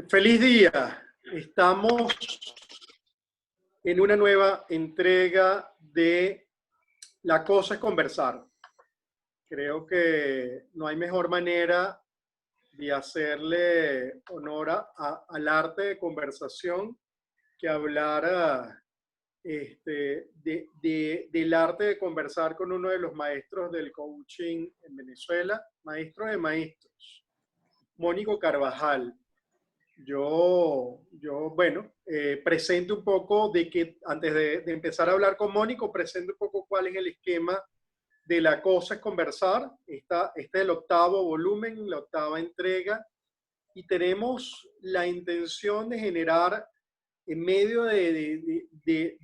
Feliz día. Estamos en una nueva entrega de La cosa es conversar. Creo que no hay mejor manera de hacerle honor al arte de conversación que hablar del arte de conversar con uno de los maestros del coaching en Venezuela, maestro de maestros, Mónico Carvajal. Bueno, presento un poco de que, antes de empezar a hablar con Mónico, presento un poco cuál es el esquema de La cosa es conversar. Este es el octavo volumen, la octava entrega, y tenemos la intención de generar, en medio de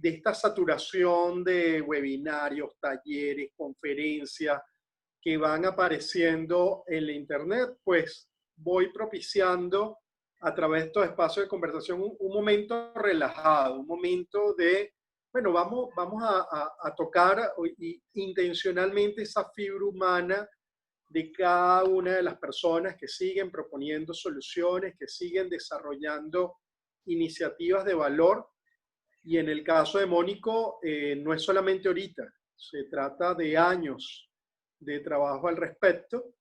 esta saturación de webinarios, talleres, conferencias que van apareciendo en la internet, pues voy propiciando a través de estos espacios de conversación un momento relajado, un momento de, bueno, vamos a tocar intencionalmente esa fibra humana de cada una de las personas que siguen proponiendo soluciones, que siguen desarrollando iniciativas de valor. Y en el caso de Mónico, no es solamente ahorita, se trata de años de trabajo al respecto.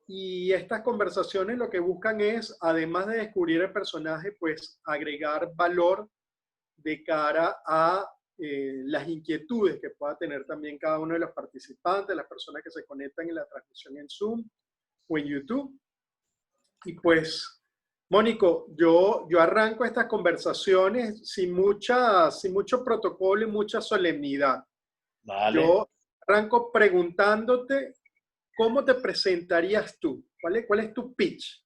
Y estas conversaciones lo que buscan es, además de descubrir el personaje, pues agregar valor de cara a las inquietudes que pueda tener también cada uno de los participantes, las personas que se conectan en la transmisión en Zoom o en YouTube. Y pues, Mónico, yo arranco estas conversaciones sin mucho protocolo y mucha solemnidad. Vale. Yo arranco preguntándote cómo te presentarías tú. ¿Cuál es tu pitch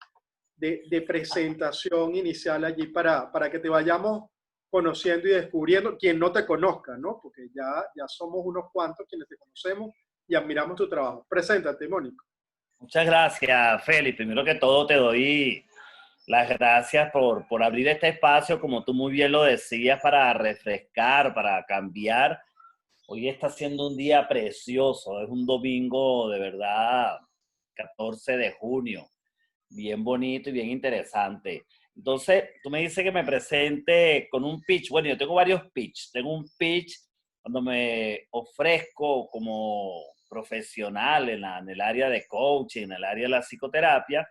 de presentación inicial allí para que te vayamos conociendo y descubriendo, quien no te conozca, ¿no? Porque ya somos unos cuantos quienes te conocemos y admiramos tu trabajo. Preséntate, Mónico. Muchas gracias, Félix. Primero que todo, te doy las gracias por abrir este espacio, como tú muy bien lo decías, para refrescar, para cambiar. Hoy está siendo un día precioso. Es un domingo, de verdad, 14 de junio. Bien bonito y bien interesante. Entonces, tú me dices que me presente con un pitch. Bueno, yo tengo varios pitch. Tengo un pitch cuando me ofrezco como profesional en el área de coaching, en el área de la psicoterapia.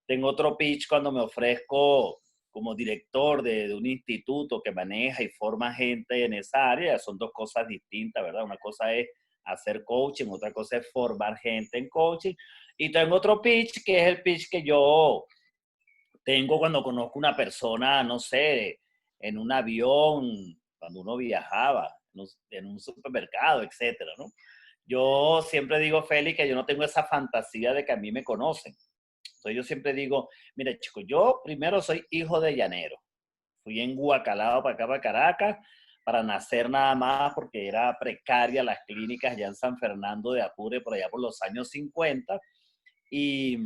Tengo otro pitch cuando me ofrezco como director de un instituto que maneja y forma gente en esa área. Son dos cosas distintas, ¿verdad? Una cosa es hacer coaching, otra cosa es formar gente en coaching. Y tengo otro pitch que es el pitch que yo tengo cuando conozco una persona, no sé, en un avión, cuando uno viajaba, en un supermercado, etcétera, ¿no? Yo siempre digo, Félix, que yo no tengo esa fantasía de que a mí me conocen. Entonces yo siempre digo, mira, chico, yo primero soy hijo de llanero. Fui en Guacalao para acá, para Caracas, para nacer nada más porque era precaria las clínicas ya en San Fernando de Apure, por allá por los años 50. Y,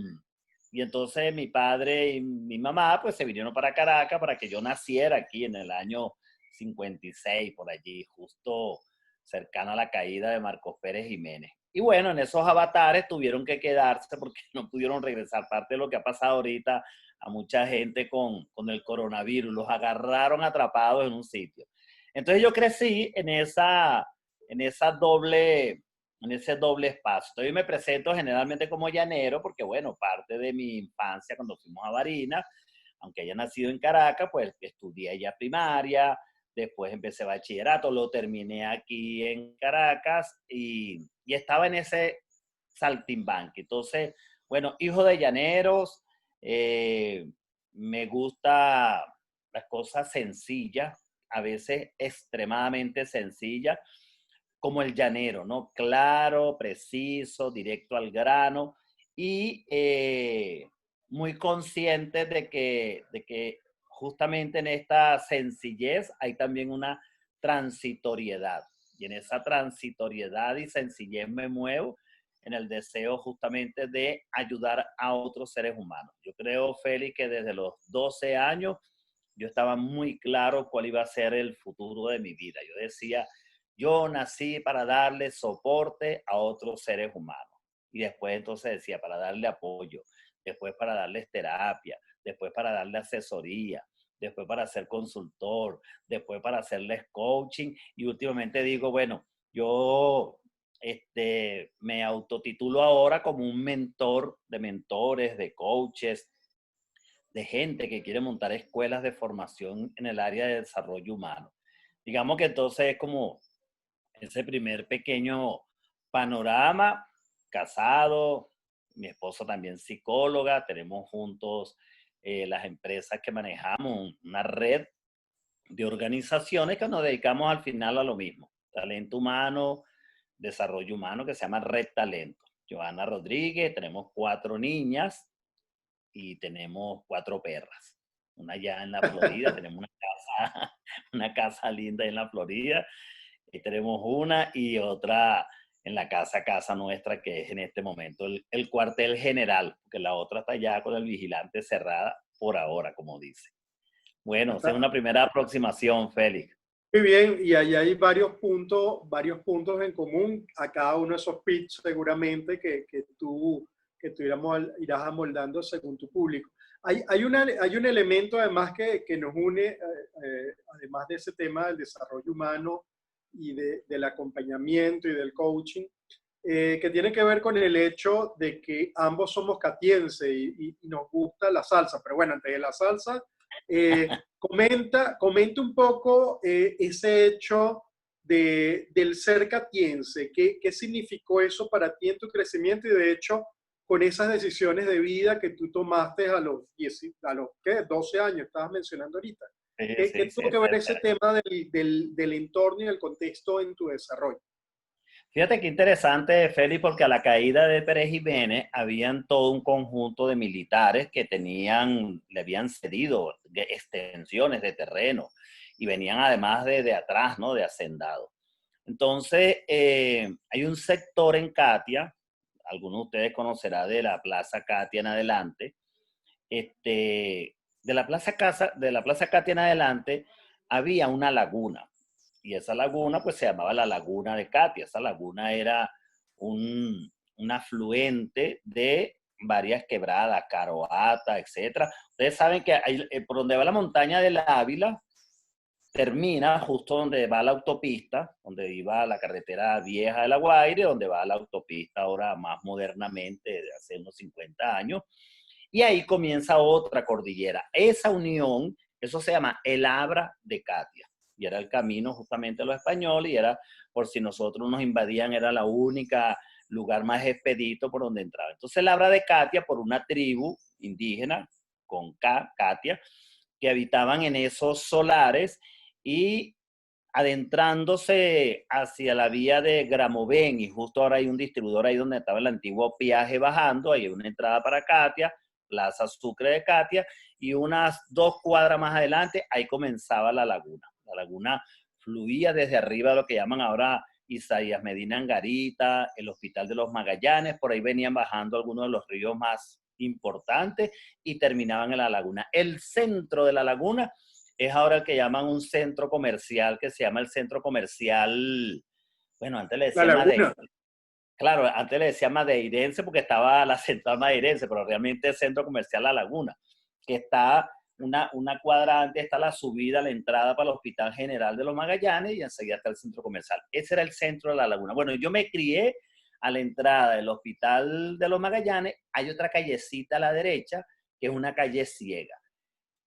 y entonces mi padre y mi mamá pues se vinieron para Caracas para que yo naciera aquí en el año 56, por allí, justo cercano a la caída de Marcos Pérez Jiménez. Y bueno, en esos avatares tuvieron que quedarse porque no pudieron regresar. Parte de lo que ha pasado ahorita a mucha gente con el coronavirus, los agarraron atrapados en un sitio. Entonces yo crecí en esa doble en ese doble espacio. Entonces me presento generalmente como llanero porque, bueno, parte de mi infancia cuando fuimos a Barinas, aunque haya nacido en Caracas, pues estudié ya primaria, después empecé bachillerato, lo terminé aquí en Caracas y estaba en ese saltimbanqui. Entonces, bueno, hijo de llaneros, me gusta las cosas sencillas, a veces extremadamente sencillas, como el llanero, ¿no? Claro, preciso, directo al grano y muy consciente de que justamente en esta sencillez hay también una transitoriedad. Y en esa transitoriedad y sencillez me muevo en el deseo justamente de ayudar a otros seres humanos. Yo creo, Félix, que desde los 12 años yo estaba muy claro cuál iba a ser el futuro de mi vida. Yo decía, yo nací para darle soporte a otros seres humanos. Y después entonces decía, para darle apoyo, después para darles terapia, después para darle asesoría, después para ser consultor, después para hacerles coaching y últimamente digo, bueno, yo me autotitulo ahora como un mentor de mentores, de coaches, de gente que quiere montar escuelas de formación en el área de desarrollo humano. Digamos que entonces es como ese primer pequeño panorama, casado, mi esposo también psicóloga, tenemos juntos las empresas que manejamos, una red de organizaciones que nos dedicamos al final a lo mismo, talento humano, desarrollo humano, que se llama Red Talento. Joana Rodríguez, tenemos 4 niñas y tenemos 4 perras. Una ya en la Florida, tenemos una casa linda en la Florida, y tenemos una y otra en la casa nuestra, que es en este momento el cuartel general, porque la otra está ya con el vigilante cerrada por ahora, como dice. Bueno, esa es una primera aproximación, Félix. Muy bien, y ahí hay varios puntos en común a cada uno de esos pitches seguramente que tú irás amoldando según tu público. Hay un elemento además que nos une, además de ese tema del desarrollo humano y del acompañamiento y del coaching, que tiene que ver con el hecho de que ambos somos catienses y nos gusta la salsa. Pero bueno, antes de la salsa, comenta un poco ese hecho del ser catiense. ¿Qué significó eso para ti en tu crecimiento? Y de hecho, con esas decisiones de vida que tú tomaste a los, ¿qué? 12 años, estabas mencionando ahorita. Sí, ¿Qué sí, sí, tuvo que ver ese tema del entorno y del contexto en tu desarrollo? Fíjate qué interesante, Félix, porque a la caída de Pérez Jiménez habían todo un conjunto de militares que le habían cedido extensiones de terreno y venían además de atrás, ¿no? De hacendado. Entonces, hay un sector en Catia, algunos de ustedes conocerán de la Plaza Catia en adelante, de la Plaza Catia en adelante había una laguna y esa laguna pues se llamaba la Laguna de Catia. Esa laguna era un afluente de varias quebradas, Caroata, etcétera. Ustedes saben que por donde va la montaña del Ávila, termina justo donde va la autopista, donde iba la carretera vieja de La Guaire, donde va la autopista ahora más modernamente, de hace unos 50 años, y ahí comienza otra cordillera. Esa unión, eso se llama el Abra de Catia, y era el camino justamente a los españoles, y era, por si nosotros nos invadían, era la única lugar más expedito por donde entraba. Entonces el Abra de Catia, por una tribu indígena, con K, Catia, que habitaban en esos solares, y adentrándose hacia la vía de Gramovén, y justo ahora hay un distribuidor ahí donde estaba el antiguo peaje bajando, hay una entrada para Catia, Plaza Sucre de Catia, y unas 2 cuadras más adelante, ahí comenzaba la laguna. La laguna fluía desde arriba, lo que llaman ahora Isaías Medina Angarita, el Hospital de los Magallanes, por ahí venían bajando algunos de los ríos más importantes y terminaban en la laguna. El centro de la laguna es ahora el que llaman un centro comercial, que se llama el centro comercial, bueno, antes le La decían laguna. claro, antes le decían madeirense porque estaba la central madeirense, pero realmente el centro comercial La Laguna, que está una cuadra antes, está la subida, la entrada para el Hospital General de los Magallanes y enseguida está el centro comercial. Ese era el centro de La Laguna. Bueno, yo me crié a la entrada del Hospital de los Magallanes, hay otra callecita a la derecha, que es una calle ciega.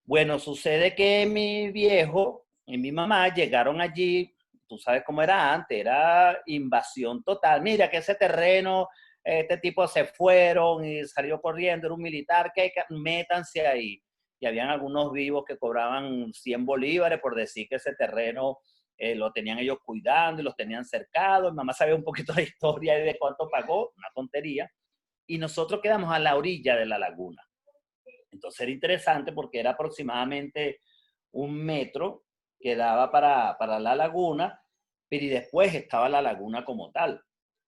Bueno, sucede que mi viejo y mi mamá llegaron allí, tú sabes cómo era antes, era invasión total. Mira que ese terreno, este tipo se fueron y salió corriendo, era un militar, que métanse ahí. Y habían algunos vivos que cobraban 100 bolívares por decir que ese terreno lo tenían ellos cuidando y los tenían cercados. Mi mamá sabía un poquito de historia y de cuánto pagó, una tontería. Y nosotros quedamos a la orilla de la laguna. Entonces era interesante porque era aproximadamente 1 metro que daba para la laguna, pero y después estaba la laguna como tal.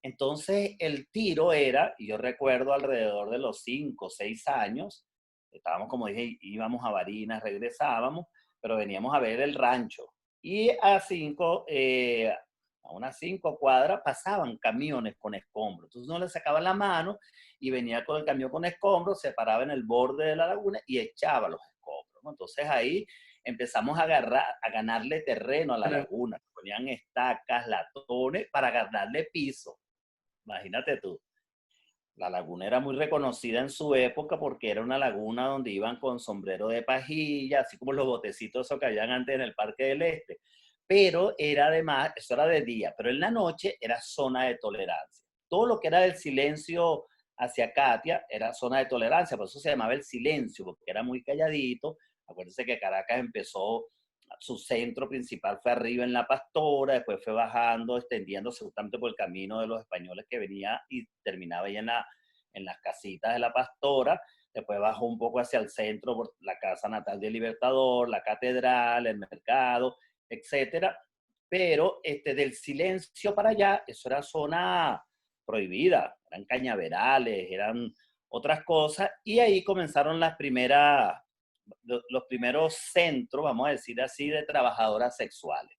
Entonces el tiro era, y yo recuerdo alrededor de los 5 o 6 años, estábamos como dije, íbamos a Barinas, regresábamos, pero veníamos a ver el rancho. Y a 5, a unas 5 cuadras, pasaban camiones con escombros. Entonces uno le sacaba la mano y venía con el camión con escombros, se paraba en el borde de la laguna y echaba los escombros, ¿no? Entonces ahí empezamos a ganarle terreno a la laguna. Ponían estacas, latones para ganarle piso. Imagínate tú. La laguna era muy reconocida en su época porque era una laguna donde iban con sombrero de pajilla, así como los botecitos esos que habían antes en el Parque del Este. Pero era además, eso era de día, pero en la noche era zona de tolerancia. Todo lo que era del Silencio hacia Catia era zona de tolerancia, por eso se llamaba el Silencio, porque era muy calladito. Acuérdense que Caracas empezó, su centro principal fue arriba en La Pastora, después fue bajando, extendiéndose justamente por el camino de los españoles que venía y terminaba ahí en las casitas de La Pastora. Después bajó un poco hacia el centro por la casa natal del Libertador, la catedral, el mercado, etcétera. Pero del Silencio para allá, eso era zona prohibida, eran cañaverales, eran otras cosas, y ahí comenzaron los primeros centros, vamos a decir así, de trabajadoras sexuales.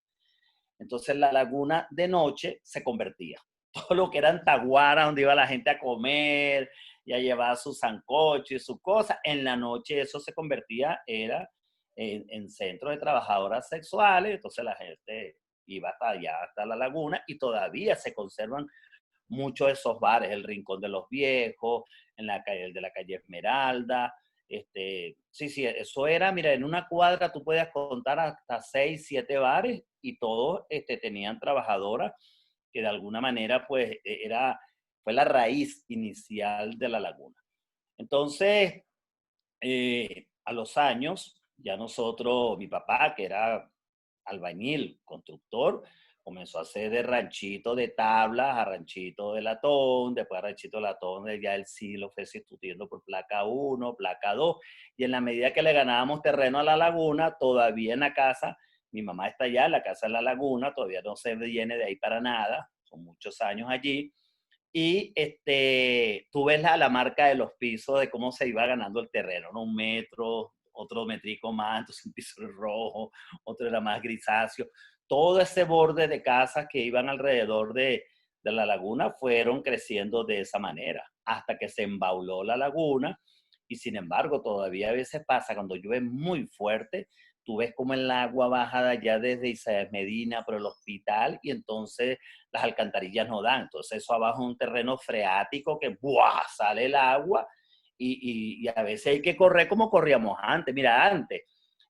Entonces la laguna de noche se convertía. Todo lo que eran taguaras, donde iba la gente a comer y a llevar su sancocho y sus cosas, en la noche eso se convertía, era en centro de trabajadoras sexuales. Entonces la gente iba hasta allá, hasta la laguna, y todavía se conservan muchos de esos bares, el Rincón de los Viejos, en la calle, el de la calle Esmeralda. Sí, eso era, mira, en una cuadra tú podías contar hasta 6, 7 bares y todos tenían trabajadoras que de alguna manera pues fue la raíz inicial de la laguna. Entonces, a los años, ya nosotros, mi papá, que era albañil, constructor, comenzó a hacer de ranchito de tablas a ranchito de latón, después a ranchito de latón, ya él sí lo fue sustituyendo por placa 1, placa 2, y en la medida que le ganábamos terreno a la laguna, todavía en la casa, mi mamá está allá, en la casa de la laguna, todavía no se viene de ahí para nada, son muchos años allí, y tú ves la marca de los pisos, de cómo se iba ganando el terreno, ¿no? 1 metro, otro metrico más, entonces un piso rojo, otro era más grisáceo. Todo ese borde de casas que iban alrededor de la laguna fueron creciendo de esa manera, hasta que se embauló la laguna. Y sin embargo, todavía a veces pasa, cuando llueve muy fuerte, tú ves como el agua baja de allá desde Isabel Medina por el hospital, y entonces las alcantarillas no dan. Entonces eso abajo es un terreno freático que ¡buah! Sale el agua, y a veces hay que correr como corríamos antes. Mira, antes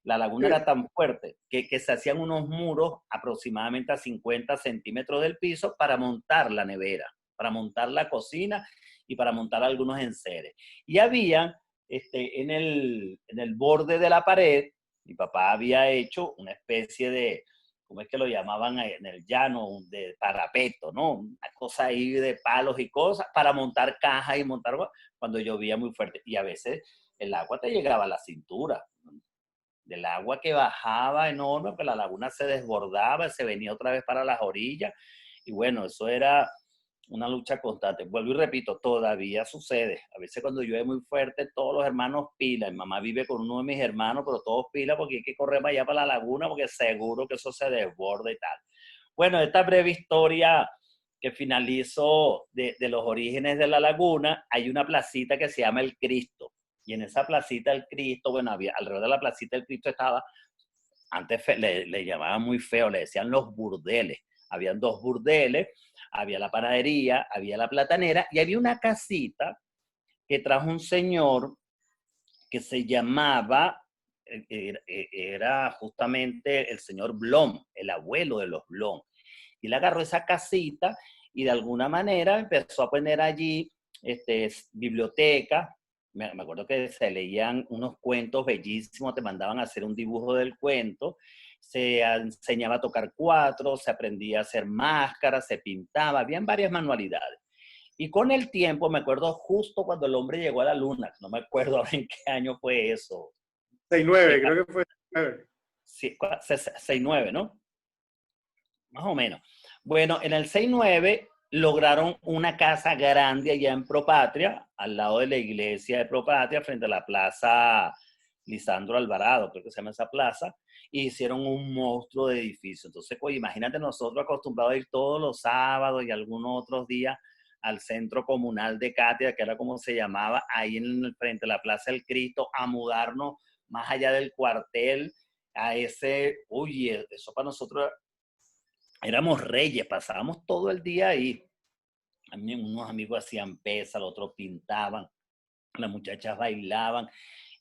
la laguna era tan fuerte que se hacían unos muros aproximadamente a 50 centímetros del piso para montar la nevera, para montar la cocina y para montar algunos enseres. Y había en el borde de la pared, mi papá había hecho una especie de, ¿cómo es que lo llamaban en el llano? De parapeto, ¿no? Una cosa ahí de palos y cosas para montar cajas y montar cuando llovía muy fuerte. Y a veces el agua te llegaba a la cintura, del agua que bajaba enorme, porque la laguna se desbordaba, se venía otra vez para las orillas. Y bueno, eso era una lucha constante. Vuelvo y repito, todavía sucede. A veces cuando llueve muy fuerte, todos los hermanos pilan. Mi mamá vive con uno de mis hermanos, pero todos pilan porque hay que correr para allá para la laguna, porque seguro que eso se desborda y tal. Bueno, esta breve historia que finalizo de los orígenes de la laguna, hay una placita que se llama El Cristo. Y en esa placita del Cristo, bueno, había, alrededor de la placita del Cristo estaba, antes le llamaban muy feo, le decían los burdeles. Habían 2 burdeles, había la panadería, había la platanera, y había una casita que trajo un señor que se llamaba, era justamente el señor Blom, el abuelo de los Blom. Y le agarró esa casita y de alguna manera empezó a poner allí biblioteca. Me acuerdo que se leían unos cuentos bellísimos, te mandaban a hacer un dibujo del cuento, se enseñaba a tocar 4, se aprendía a hacer máscaras, se pintaba, habían varias manualidades. Y con el tiempo, me acuerdo justo cuando el hombre llegó a la luna, no me acuerdo ahora en qué año fue eso. 69, creo que fue 69. 69, ¿no? Más o menos. Bueno, en el 69 lograron una casa grande allá en Propatria, al lado de la iglesia de Propatria, frente a la plaza Lisandro Alvarado, creo que se llama esa plaza, y hicieron un monstruo de edificio. Entonces, oye, imagínate nosotros acostumbrados a ir todos los sábados y algunos otros días al centro comunal de Catia, que era como se llamaba, ahí en el frente de la Plaza del Cristo, a mudarnos más allá del cuartel, a ese, oye, eso para nosotros éramos reyes, pasábamos todo el día ahí. A mí, unos amigos hacían pesa, los otros pintaban, las muchachas bailaban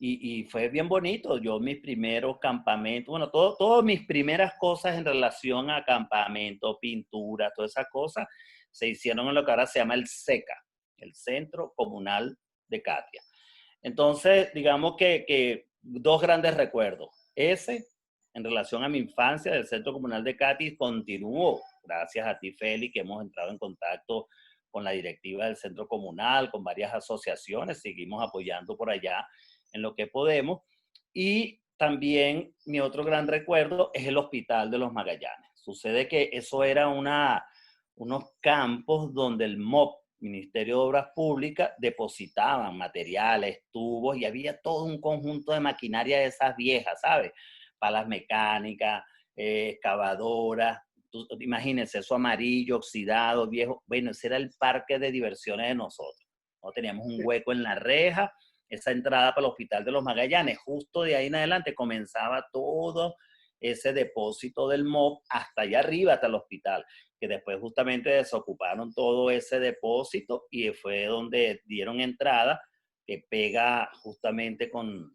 y fue bien bonito. Yo mis primeros campamentos, bueno, todas mis primeras cosas en relación a campamento, pintura, todas esas cosas, se hicieron en lo que ahora se llama el SECA, el Centro Comunal de Catia. Entonces, digamos que dos grandes recuerdos. Ese, en relación a mi infancia del Centro Comunal de Catia, continuó, gracias a ti, Feli, que hemos entrado en contacto con la directiva del Centro Comunal, con varias asociaciones, seguimos apoyando por allá en lo que podemos. Y también mi otro gran recuerdo es el Hospital de los Magallanes. Sucede que eso era unos campos donde el MOP, Ministerio de Obras Públicas, depositaban materiales, tubos, y había todo un conjunto de maquinaria de esas viejas, ¿sabes? Palas mecánicas, excavadoras. Imagínense, eso amarillo, oxidado, viejo. Bueno, ese era el parque de diversiones de nosotros. ¿No? Teníamos un hueco en la reja, esa entrada para el Hospital de los Magallanes. Justo de ahí en adelante comenzaba todo ese depósito del MOP hasta allá arriba, hasta el hospital, que después justamente desocuparon todo ese depósito y fue donde dieron entrada, que pega justamente con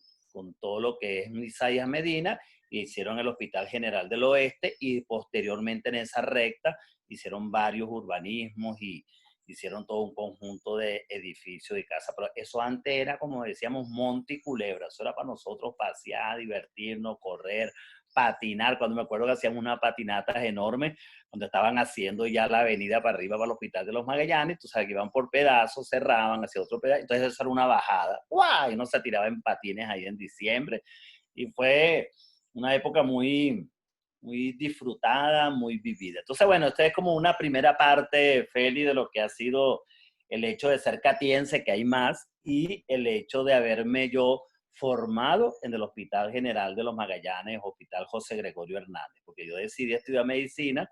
todo lo que es Isaías Medina, y hicieron el Hospital General del Oeste, y posteriormente en esa recta hicieron varios urbanismos y hicieron todo un conjunto de edificios y casas. Pero eso antes era, como decíamos, monte y culebra. Eso era para nosotros pasear, divertirnos, correr, patinar. Cuando me acuerdo que hacían unas patinatas enormes, cuando estaban haciendo ya la avenida para arriba para el Hospital de los Magallanes, tú sabes que iban por pedazos, cerraban, hacia otro pedazo, entonces eso era una bajada. ¡Guau! Y uno se tiraba en patines ahí en diciembre. Y fue una época muy disfrutada, muy vivida. Entonces, bueno, esta es como una primera parte, Feli, de lo que ha sido el hecho de ser catiense, que hay más, y el hecho de haberme yo formado en el Hospital General de los Magallanes, Hospital José Gregorio Hernández, porque yo decidí estudiar medicina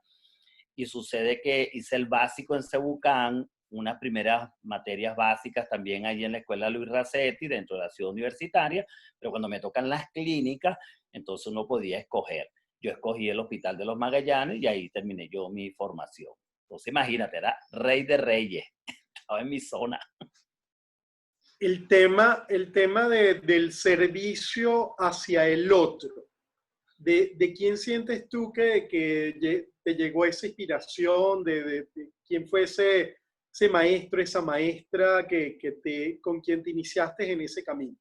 y sucede que hice el básico en Cebucán, unas primeras materias básicas también allí en la Escuela Luis Racetti, dentro de la ciudad universitaria, pero cuando me tocan las clínicas, entonces uno podía escoger. Yo escogí el Hospital de los Magallanes y ahí terminé yo mi formación. Entonces imagínate, era rey de reyes, estaba en mi zona. El tema del servicio hacia el otro, de quién sientes tú que te llegó esa inspiración, de quién fue ese maestro, esa maestra con quien te iniciaste en ese camino?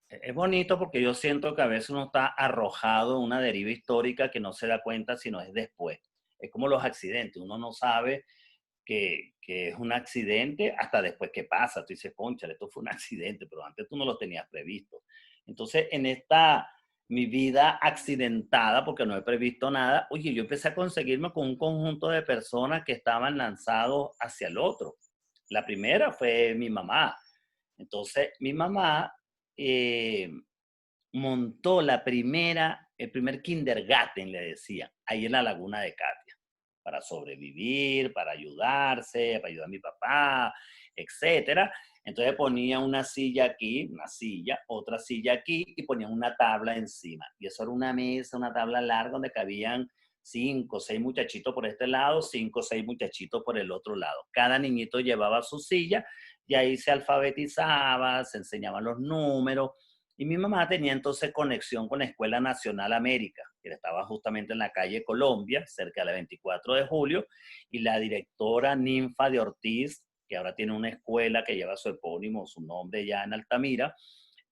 Es bonito porque yo siento que a veces uno está arrojado en una deriva histórica que no se da cuenta sino es después. Es como los accidentes, uno no sabe que es un accidente hasta después que pasa. Tú dices, cónchale, esto fue un accidente, pero antes tú no lo tenías previsto. Entonces, en esta, mi vida accidentada, porque no he previsto nada, oye, yo empecé a conseguirme con un conjunto de personas que estaban lanzados hacia el otro. La primera fue mi mamá. Entonces, mi mamá eh, montó el primer kindergarten, le decía, ahí en la Laguna de Catia, para sobrevivir, para ayudarse, para ayudar a mi papá, etcétera. Entonces ponía una silla aquí, una silla, otra silla aquí, y ponía una tabla encima. Y eso era una mesa, una tabla larga donde cabían 5 o 6 muchachitos por este lado, 5 o 6 muchachitos por el otro lado. Cada niñito llevaba su silla y ahí se alfabetizaba, se enseñaban los números. Y mi mamá tenía entonces conexión con la Escuela Nacional América, que estaba justamente en la calle Colombia, cerca de la 24 de julio, y la directora Ninfa de Ortiz, que ahora tiene una escuela que lleva su epónimo, su nombre ya en Altamira,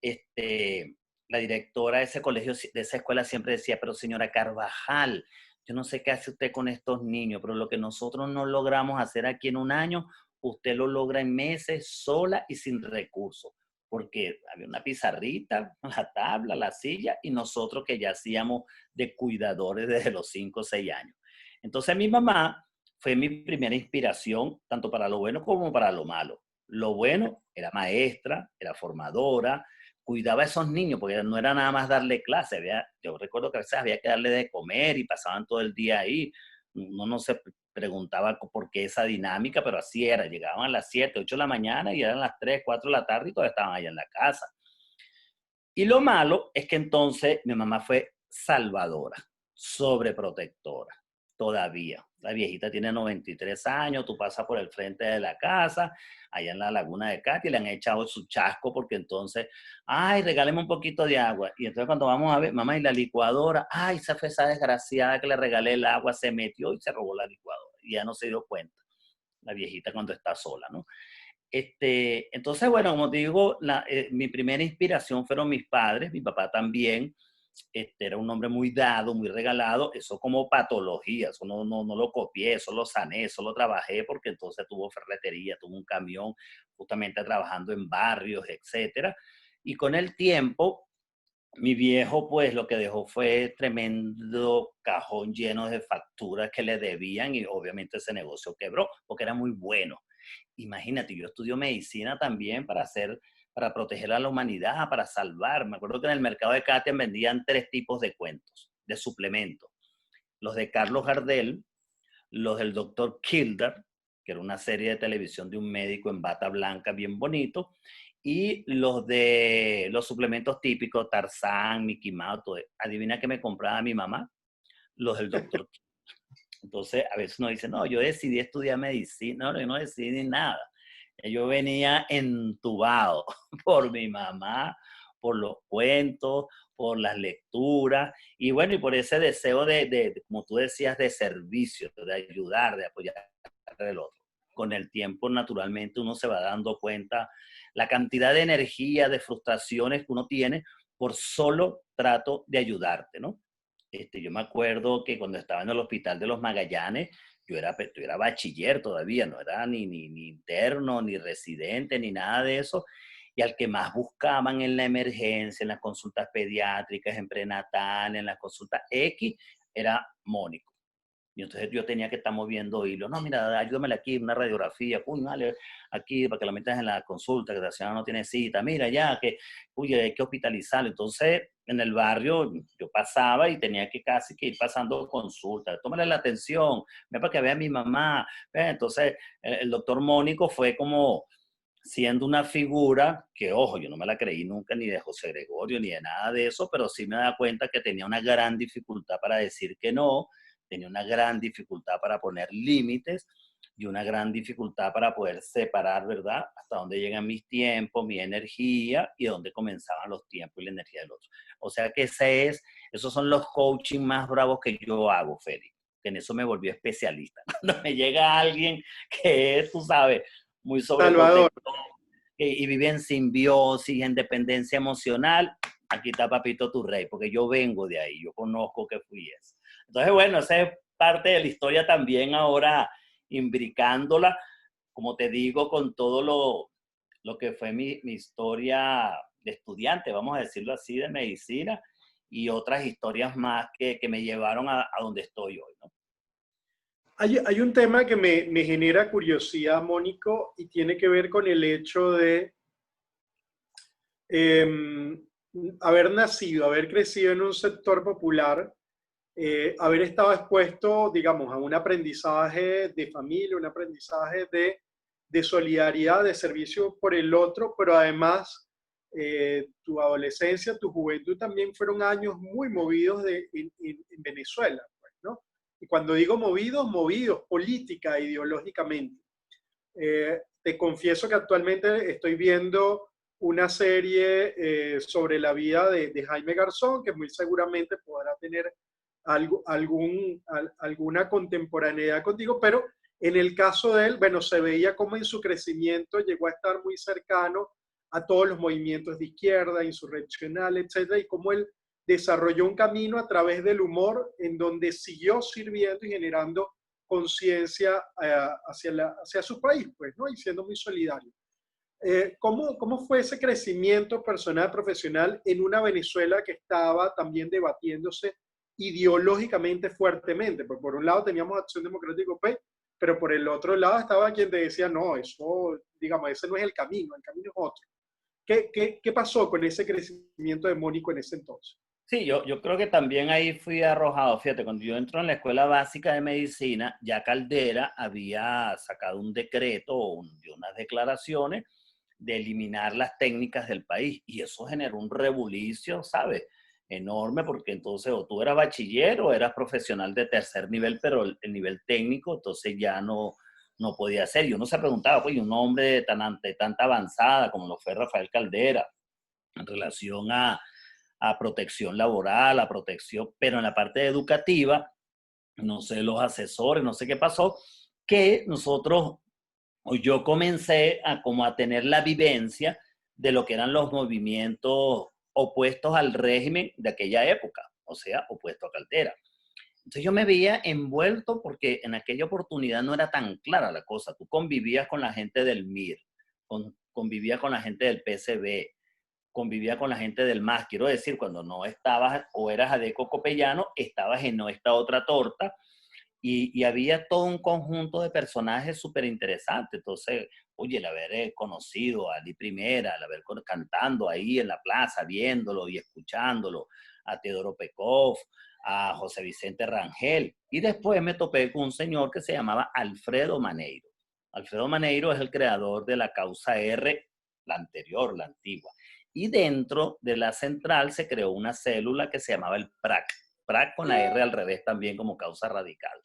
la directora de ese colegio, de esa escuela siempre decía, pero señora Carvajal, yo no sé qué hace usted con estos niños, pero lo que nosotros no logramos hacer aquí en un año, usted lo logra en meses sola y sin recursos, porque había una pizarrita, la tabla, la silla, y nosotros que ya hacíamos de cuidadores desde los 5 o 6 años. Entonces mi mamá fue mi primera inspiración, tanto para lo bueno como para lo malo. Lo bueno, era maestra, era formadora, cuidaba a esos niños, porque no era nada más darle clase, yo recuerdo que a veces había que darle de comer y pasaban todo el día ahí. Uno no se preguntaba por qué esa dinámica, pero así era, llegaban a las 7, 8 de la mañana y eran las 3, 4 de la tarde y todavía estaban allá en la casa. Y lo malo es que entonces mi mamá fue salvadora, sobreprotectora, todavía. La viejita tiene 93 años, tú pasas por el frente de la casa, allá en la laguna de Katy, le han echado su chasco porque entonces, ay, regáleme un poquito de agua. Y entonces cuando vamos a ver, mamá, y la licuadora, ay, esa fue esa desgraciada que le regalé el agua, se metió y se robó la licuadora. Y ya no se dio cuenta, la viejita cuando está sola, ¿no? Entonces, bueno, como te digo, mi primera inspiración fueron mis padres, mi papá también, era un hombre muy dado, muy regalado, eso como patología, eso no lo copié, eso lo sané, eso lo trabajé porque entonces tuvo ferretería, tuvo un camión, justamente trabajando en barrios, etcétera. Y con el tiempo, mi viejo, pues lo que dejó fue tremendo cajón lleno de facturas que le debían y obviamente ese negocio quebró porque era muy bueno. Imagínate, yo estudio medicina también para proteger a la humanidad, para salvar. Me acuerdo que en el mercado de Katia vendían 3 tipos de cuentos, de suplementos. Los de Carlos Gardel, los del doctor Kildare, que era una serie de televisión de un médico en bata blanca bien bonito, y los de los suplementos típicos, Tarzán, Mickey Mouse, todo. Adivina qué me compraba mi mamá, los del doctor Kildare. Entonces, a veces uno dice, no, yo decidí estudiar medicina, no, yo no decidí nada. Yo venía entubado por mi mamá, por los cuentos, por las lecturas, y bueno, y por ese deseo como tú decías, de servicio, de ayudar, de apoyar al otro. Con el tiempo, naturalmente, uno se va dando cuenta la cantidad de energía, de frustraciones que uno tiene por solo trato de ayudarte, ¿no? Yo me acuerdo que cuando estaba en el Hospital de los Magallanes, yo era bachiller todavía, no era ni interno, ni residente, ni nada de eso. Y al que más buscaban en la emergencia, en las consultas pediátricas, en prenatal, en las consultas X, era Mónico. Y entonces yo tenía que estar moviendo hilo. No, mira, ayúdame aquí, una radiografía. Uy, vale, aquí para que la metas en la consulta, que la señora no tiene cita. Mira, ya, que, uy, hay que hospitalizarlo. Entonces, en el barrio, yo pasaba y tenía que casi que ir pasando consultas. Tómale la atención, ve para que vea a mi mamá. Entonces, el doctor Mónico fue como siendo una figura que, ojo, yo no me la creí nunca ni de José Gregorio ni de nada de eso, pero sí me da cuenta que tenía una gran dificultad para decir que no, tenía una gran dificultad para poner límites y una gran dificultad para poder separar, ¿verdad? Hasta dónde llegan mis tiempos, mi energía y dónde comenzaban los tiempos y la energía del otro. O sea que esos son los coaching más bravos que yo hago, Félix. Que en eso me volví especialista. Cuando me llega alguien que es, tú sabes, muy Salvador. sobreprotector y vive en simbiosis, en dependencia emocional, aquí está papito tu rey, porque yo vengo de ahí, yo conozco que fui eso. Entonces, bueno, esa es parte de la historia también ahora, imbricándola, como te digo, con todo lo que fue mi historia de estudiante, vamos a decirlo así, de medicina, y otras historias más que me llevaron a donde estoy hoy, ¿no? Hay un tema que me genera curiosidad, Mónico, y tiene que ver con el hecho de eh, haber nacido, haber crecido en un sector popular, haber estado expuesto, digamos, a un aprendizaje de familia, un aprendizaje de solidaridad, de servicio por el otro, pero además tu adolescencia, tu juventud también fueron años muy movidos en Venezuela, pues, ¿no? Y cuando digo movidos, movidos política, ideológicamente. Te confieso que actualmente estoy viendo una serie sobre la vida de Jaime Garzón, que muy seguramente podrá tener alguna contemporaneidad contigo, pero en el caso de él, bueno, se veía como en su crecimiento llegó a estar muy cercano a todos los movimientos de izquierda, insurreccional, etcétera, y cómo él desarrolló un camino a través del humor en donde siguió sirviendo y generando conciencia hacia su país, pues, ¿no? Y siendo muy solidario. ¿Cómo fue ese crecimiento personal, profesional en una Venezuela que estaba también debatiéndose ideológicamente fuertemente? Porque por un lado teníamos Acción Democrática P, pero por el otro lado estaba quien te decía, no, eso, digamos, ese no es el camino es otro. ¿Qué pasó con ese crecimiento de Mónico en ese entonces? Sí, yo creo que también ahí fui arrojado. Fíjate, cuando yo entro en la Escuela Básica de Medicina, ya Caldera había sacado un decreto de unas declaraciones de eliminar las técnicas del país. Y eso generó un rebulicio, ¿sabes? Enorme, porque entonces o tú eras bachiller o eras profesional de tercer nivel, pero el nivel técnico, entonces ya no podía ser. Y uno se preguntaba, pues, un hombre de tanta avanzada como lo fue Rafael Caldera, en relación a protección laboral, a protección, pero en la parte educativa, no sé, los asesores, no sé qué pasó, que nosotros, o yo comencé a como a tener la vivencia de lo que eran los movimientos opuestos al régimen de aquella época, o sea, opuesto a Caldera. Entonces yo me veía envuelto porque en aquella oportunidad no era tan clara la cosa. Tú convivías con la gente del MIR, convivías con la gente del PCB, convivía con la gente del MAS. Quiero decir, cuando no estabas o eras Adeco Copellano, estabas en No Esta Otra Torta, y había todo un conjunto de personajes súper interesantes. Entonces, oye, el haber conocido a Di Primera, el haber cantando ahí en la plaza, viéndolo y escuchándolo, a Teodoro Pekov, a José Vicente Rangel. Y después me topé con un señor que se llamaba Alfredo Maneiro. Alfredo Maneiro es el creador de la causa R, la anterior, la antigua. Y dentro de la central se creó una célula que se llamaba el PRAC. PRAC con la R al revés también como causa radical.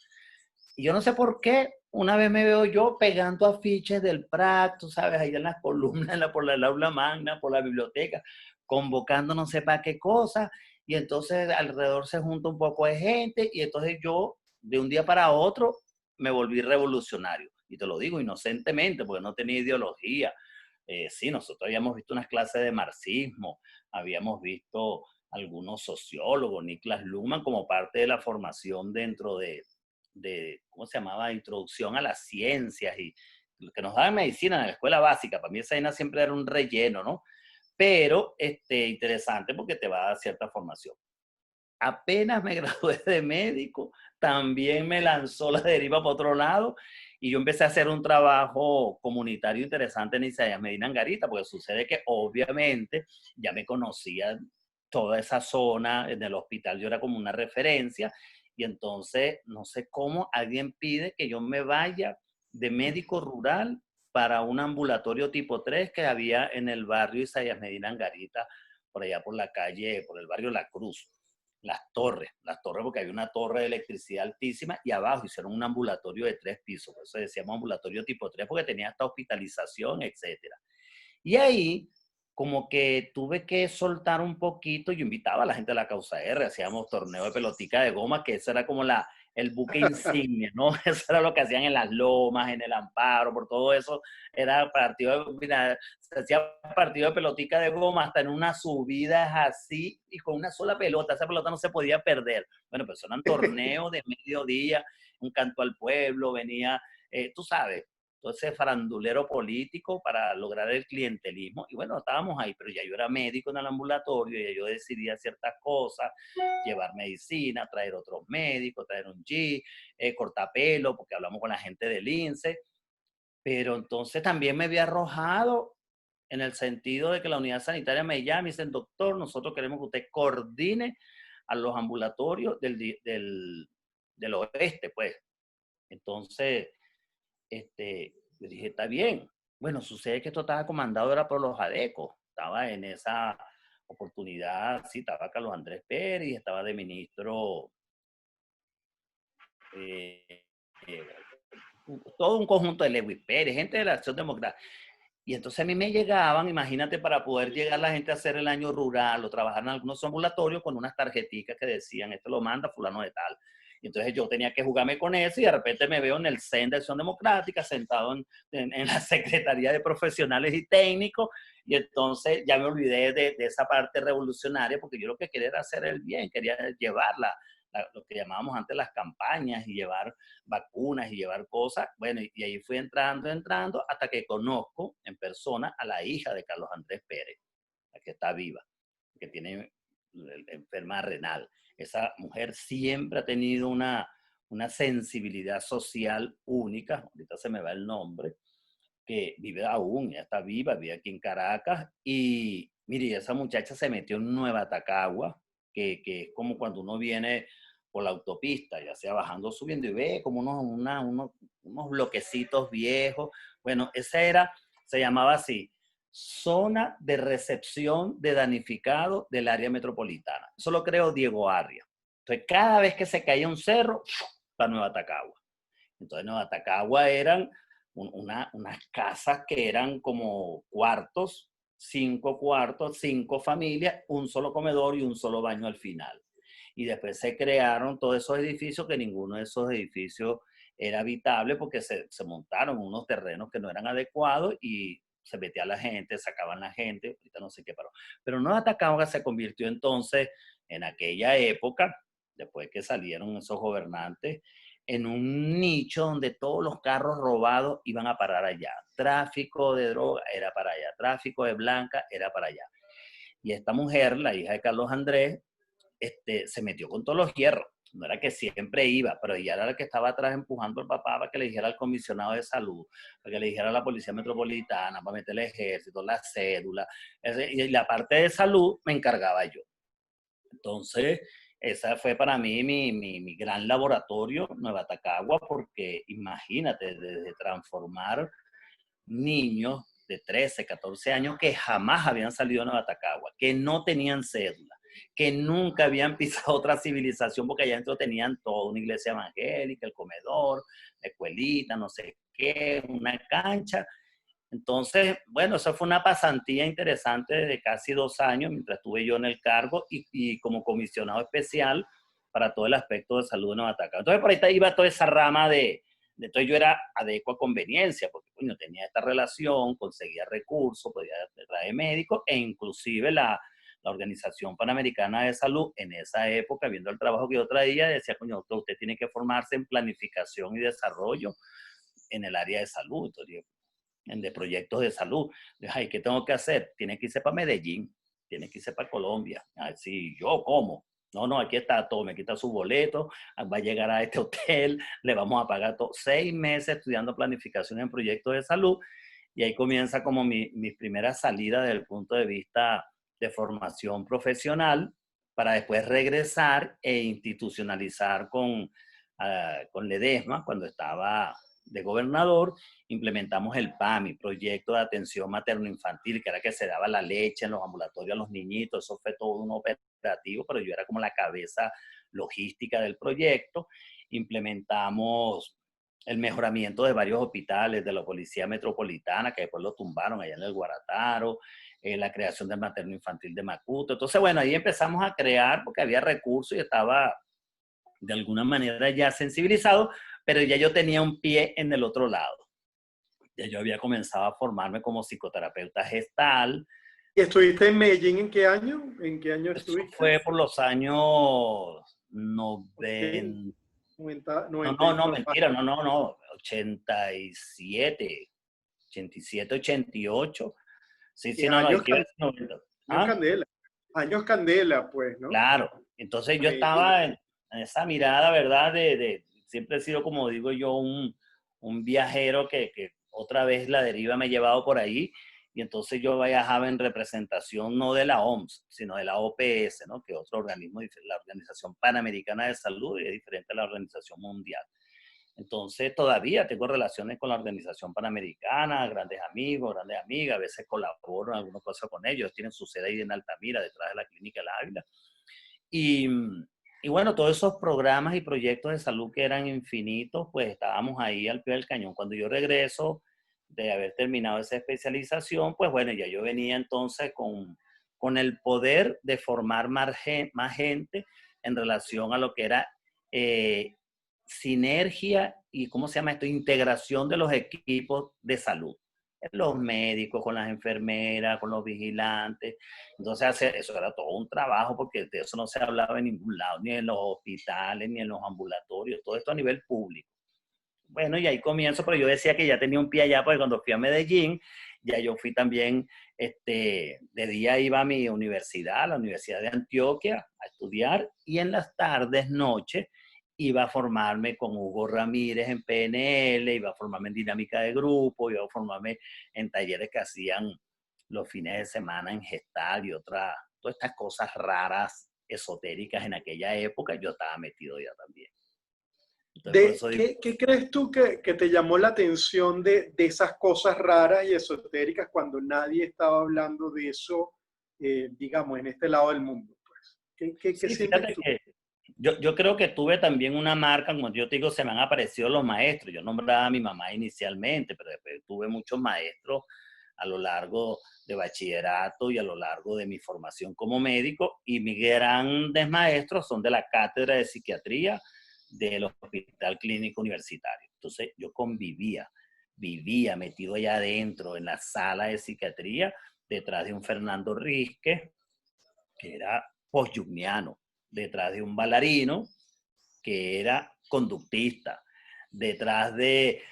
Y yo no sé por qué, una vez me veo yo pegando afiches del PRAC, tú sabes, ahí en las columnas, por la aula magna, por la biblioteca, convocando no sé para qué cosa, y entonces alrededor se junta un poco de gente, y entonces yo, de un día para otro, me volví revolucionario. Y te lo digo inocentemente, porque no tenía ideología. Sí, nosotros habíamos visto unas clases de marxismo, habíamos visto algunos sociólogos, Niklas Luhmann, como parte de la formación dentro ¿cómo se llamaba? Introducción a las ciencias y lo que nos daban medicina en la escuela básica. Para mí esa vaina siempre era un relleno, ¿no? Pero interesante porque te va a dar cierta formación. Apenas me gradué de médico, también me lanzó la deriva para otro lado y yo empecé a hacer un trabajo comunitario interesante en Isaías Medina Angarita, porque sucede que obviamente ya me conocía toda esa zona en el hospital, yo era como una referencia y entonces no sé cómo alguien pide que yo me vaya de médico rural para un ambulatorio tipo 3 que había en el barrio Isaías Medina Angarita, por allá por la calle, por el barrio La Cruz. Las torres porque había una torre de electricidad altísima y abajo hicieron un ambulatorio de 3 pisos, por eso decíamos ambulatorio tipo 3 porque tenía hasta hospitalización, etcétera. Y ahí como que tuve que soltar un poquito, yo invitaba a la gente a la Causa R, hacíamos torneo de pelotica de goma, que eso era como el buque insignia, ¿no? Eso era lo que hacían en las lomas, en el Amparo, por todo eso, era partido mira, se hacía partido de pelotica de goma hasta en unas subidas así y con una sola pelota, esa pelota no se podía perder. Bueno, pues eran torneos de mediodía, un canto al pueblo, venía, tú sabes, todo ese farandulero político para lograr el clientelismo. Y bueno, estábamos ahí, pero ya yo era médico en el ambulatorio, ya yo decidía ciertas cosas, llevar medicina, traer otros médicos, traer un G, cortar pelo, porque hablamos con la gente del INSE, pero entonces también me había arrojado en el sentido de que la unidad sanitaria me llama y dicen, doctor, nosotros queremos que usted coordine a los ambulatorios del oeste, pues. Entonces, yo dije, está bien. Bueno, sucede que esto estaba comandado era por los ADECO. Estaba en esa oportunidad, sí, estaba Carlos Andrés Pérez, estaba de ministro, eh, eh, todo un conjunto de Lewis Pérez, gente de la Acción Democrática. Y entonces a mí me llegaban, imagínate, para poder llegar la gente a hacer el año rural o trabajar en algunos ambulatorios con unas tarjeticas que decían, esto lo manda fulano de tal. Y entonces yo tenía que jugarme con eso y de repente me veo en el CEN de Acción Democrática, sentado en la Secretaría de Profesionales y Técnicos, y entonces ya me olvidé de esa parte revolucionaria porque yo lo que quería era hacer el bien, quería llevarla, lo que llamábamos antes las campañas y llevar vacunas y llevar cosas. Bueno, y ahí fui entrando, hasta que conozco en persona a la hija de Carlos Andrés Pérez, la que está viva, que tiene enferma renal. Esa mujer siempre ha tenido una sensibilidad social única, ahorita se me va el nombre, que vive aún, ya está viva, vive aquí en Caracas, y mire, esa muchacha se metió en Nueva Tacagua, que es como cuando uno viene por la autopista, ya sea bajando o subiendo, y ve como unos bloquecitos viejos. Bueno, esa era, se llamaba así, Zona de Recepción de Danificados del Área Metropolitana. Eso lo creó Diego Arria. Entonces, cada vez que se caía un cerro, para Nueva Tacagua. Entonces, Nueva Tacagua eran unas casas que eran como cuartos, 5 cuartos, 5 familias, un solo comedor y un solo baño al final. Y después se crearon todos esos edificios, que ninguno de esos edificios era habitable porque se montaron unos terrenos que no eran adecuados y se metía la gente, sacaban la gente, ahorita no sé qué paró. Pero Nueva Tacagua se convirtió entonces, en aquella época, después que salieron esos gobernantes, en un nicho donde todos los carros robados iban a parar allá. Tráfico de droga era para allá, tráfico de blanca era para allá. Y esta mujer, la hija de Carlos Andrés, se metió con todos los hierros. No era que siempre iba, pero ella era la que estaba atrás empujando al papá para que le dijera al comisionado de salud, para que le dijera a la policía metropolitana, para meter el ejército, la cédula. Y la parte de salud me encargaba yo. Entonces, esa fue para mí mi gran laboratorio, Nueva Tacagua, porque imagínate, desde transformar niños de 13, 14 años que jamás habían salido de Nueva Tacagua, que no tenían cédula, que nunca habían pisado otra civilización, porque allá adentro tenían todo, una iglesia evangélica, el comedor, la escuelita, no sé qué, una cancha. Entonces, bueno, eso fue una pasantía interesante de casi 2 años mientras estuve yo en el cargo y como comisionado especial para todo el aspecto de salud de Nueva Tacagua. Entonces, por ahí iba toda esa rama entonces yo era adecuado a conveniencia, porque coño, tenía esta relación, conseguía recursos, podía traer médicos, e inclusive la Organización Panamericana de Salud, en esa época, viendo el trabajo que yo traía, decía, coño, doctor, usted tiene que formarse en planificación y desarrollo en el área de salud. Entonces, de proyectos de salud. Ay, ¿qué tengo que hacer? Tiene que irse para Medellín, tiene que irse para Colombia. Así, ¿yo cómo? No, no, aquí está todo, me quita su boleto, va a llegar a este hotel, le vamos a pagar todo. 6 meses estudiando planificación en proyectos de salud, y ahí comienza como mi primera salida desde el punto de vista de formación profesional, para después regresar e institucionalizar con Ledesma, cuando estaba de gobernador. Implementamos el PAMI, Proyecto de Atención Materno-Infantil, que era que se daba la leche en los ambulatorios a los niñitos. Eso fue todo un operativo, pero yo era como la cabeza logística del proyecto. Implementamos el mejoramiento de varios hospitales de la Policía Metropolitana, que después lo tumbaron allá en el Guarataro, la creación del materno infantil de Macuto. Entonces, bueno, ahí empezamos a crear porque había recursos y estaba de alguna manera ya sensibilizado, pero ya yo tenía un pie en el otro lado. Ya yo había comenzado a formarme como psicoterapeuta gestal. ¿Y estuviste en Medellín en qué año? ¿En qué año Eso estuviste? fue por los años 90. 90, No, 90 no, y no, por mentira, no, 87, 87, 88. Sí, y sí, no, años, aquí iba a decir 90. años ¿Ah? candela. Años candela, pues, ¿no? Claro. Entonces yo estaba Imagínate. en esa mirada, ¿verdad? Siempre he sido, como digo yo, un viajero que otra vez la deriva me ha llevado por ahí. Y entonces yo viajaba en representación no de la OMS, sino de la OPS, ¿no? Que es otro organismo, la Organización Panamericana de Salud, y es diferente a la Organización Mundial. Entonces todavía tengo relaciones con la Organización Panamericana, grandes amigos, grandes amigas, a veces colaboro en alguna cosa con ellos, tienen su sede ahí en Altamira, detrás de la Clínica La Ávila. Y, y bueno, todos esos programas y proyectos de salud que eran infinitos, pues estábamos ahí al pie del cañón. Cuando yo regreso de haber terminado esa especialización, pues bueno, ya yo venía entonces con el poder de formar más gente en relación a lo que era sinergia y, ¿cómo se llama esto? Integración de los equipos de salud. Los médicos, con las enfermeras, con los vigilantes. Entonces, eso era todo un trabajo, porque de eso no se hablaba en ningún lado, ni en los hospitales, ni en los ambulatorios, todo esto a nivel público. Bueno, y ahí comienzo, pero yo decía que ya tenía un pie allá, porque cuando fui a Medellín, ya yo fui también, de día iba a mi universidad, la Universidad de Antioquia, a estudiar, y en las tardes, noches, iba a formarme con Hugo Ramírez en PNL, iba a formarme en dinámica de grupo, iba a formarme en talleres que hacían los fines de semana en Gestal y todas estas cosas raras, esotéricas en aquella época, yo estaba metido ya también. Entonces, por eso digo, ¿Qué crees tú que te llamó la atención de esas cosas raras y esotéricas cuando nadie estaba hablando de eso, digamos, en este lado del mundo? Pues? ¿Qué sí, sientes fíjate tú? que yo creo que tuve también una marca, como yo te digo, se me han aparecido los maestros. Yo nombraba a mi mamá inicialmente, pero después tuve muchos maestros a lo largo de bachillerato y a lo largo de mi formación como médico, y mis grandes maestros son de la cátedra de psiquiatría del Hospital Clínico Universitario. Entonces yo vivía metido allá adentro en la sala de psiquiatría, detrás de un Fernando Rizque, que era post-jungiano, detrás de un bailarino que era conductista, detrás de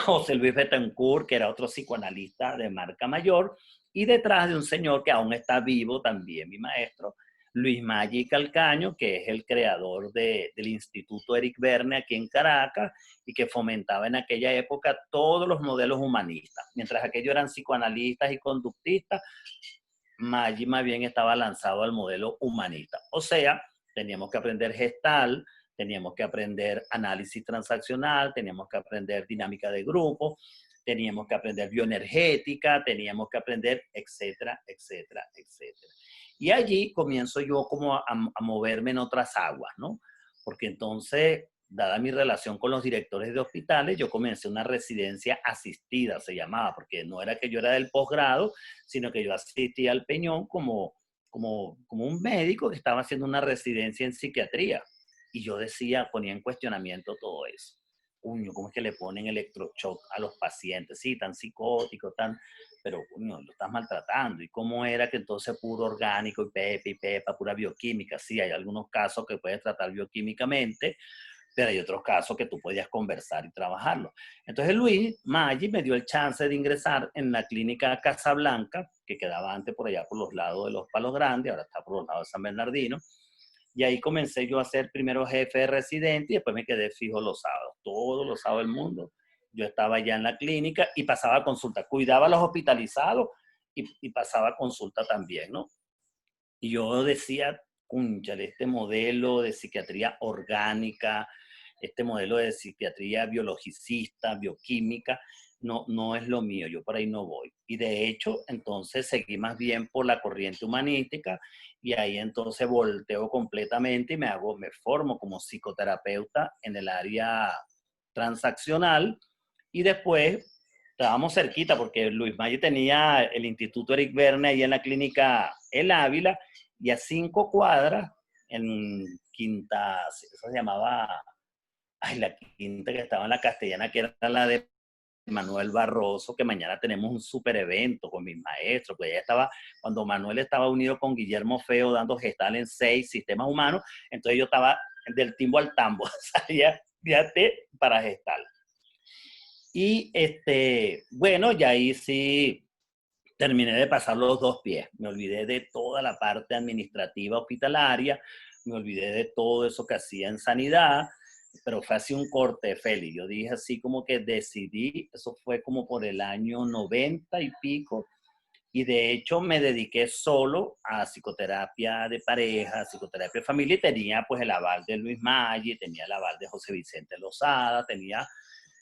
José Luis Betancourt, que era otro psicoanalista de marca mayor, y detrás de un señor que aún está vivo también, mi maestro, Luis Maggi Calcaño, que es el creador del Instituto Eric Verne aquí en Caracas y que fomentaba en aquella época todos los modelos humanistas. Mientras aquellos eran psicoanalistas y conductistas, Maggi más bien estaba lanzado al modelo humanista. O sea, teníamos que aprender gestal, teníamos que aprender análisis transaccional, teníamos que aprender dinámica de grupo, teníamos que aprender bioenergética, teníamos que aprender, etcétera, etcétera, etcétera. Y allí comienzo yo como a moverme en otras aguas, ¿no? Porque entonces, dada mi relación con los directores de hospitales, yo comencé una residencia asistida, se llamaba, porque no era que yo era del posgrado, sino que yo asistía al Peñón como un médico que estaba haciendo una residencia en psiquiatría. Y yo decía, ponía en cuestionamiento todo eso. Coño, ¿cómo es que le ponen electroshock a los pacientes? Sí, tan psicótico, pero coño, lo estás maltratando. ¿Y cómo era que entonces puro orgánico y pepa, pura bioquímica? Sí, hay algunos casos que puedes tratar bioquímicamente, pero hay otros casos que tú podías conversar y trabajarlo. Entonces Luis Maggi me dio el chance de ingresar en la clínica Casablanca, que quedaba antes por allá por los lados de los Palos Grandes, ahora está por los lados de San Bernardino, y ahí comencé yo a ser primero jefe de residente y después me quedé fijo los sábados, todos los sábados del mundo. Yo estaba allá en la clínica y pasaba consulta, cuidaba a los hospitalizados y pasaba consulta también, ¿no? Y yo decía, cúnchale, este modelo de psiquiatría orgánica, este modelo de psiquiatría biologicista, bioquímica, no es lo mío, yo por ahí no voy. Y de hecho, entonces seguí más bien por la corriente humanística y ahí entonces volteo completamente y me formo como psicoterapeuta en el área transaccional y después estábamos cerquita porque Luis Maggi tenía el Instituto Eric Verne ahí en la clínica El Ávila y a 5 cuadras en Quinta, eso se llamaba, ay, la quinta que estaba en la Castellana, que era la de Manuel Barroso, que mañana tenemos un super evento con mis maestros, pues ya estaba, cuando Manuel estaba unido con Guillermo Feo dando gestal en 6 sistemas humanos, entonces yo estaba del timbo al tambo, salía de para gestal. Y bueno, ya ahí sí terminé de pasar los 2 pies. Me olvidé de toda la parte administrativa hospitalaria, me olvidé de todo eso que hacía en sanidad, pero fue así un corte, Feli. Yo dije así como que decidí, eso fue como por el año 90 y pico, y de hecho me dediqué solo a psicoterapia de pareja, psicoterapia de familia, y tenía pues el aval de Luis Maggi, tenía el aval de José Vicente Lozada, tenía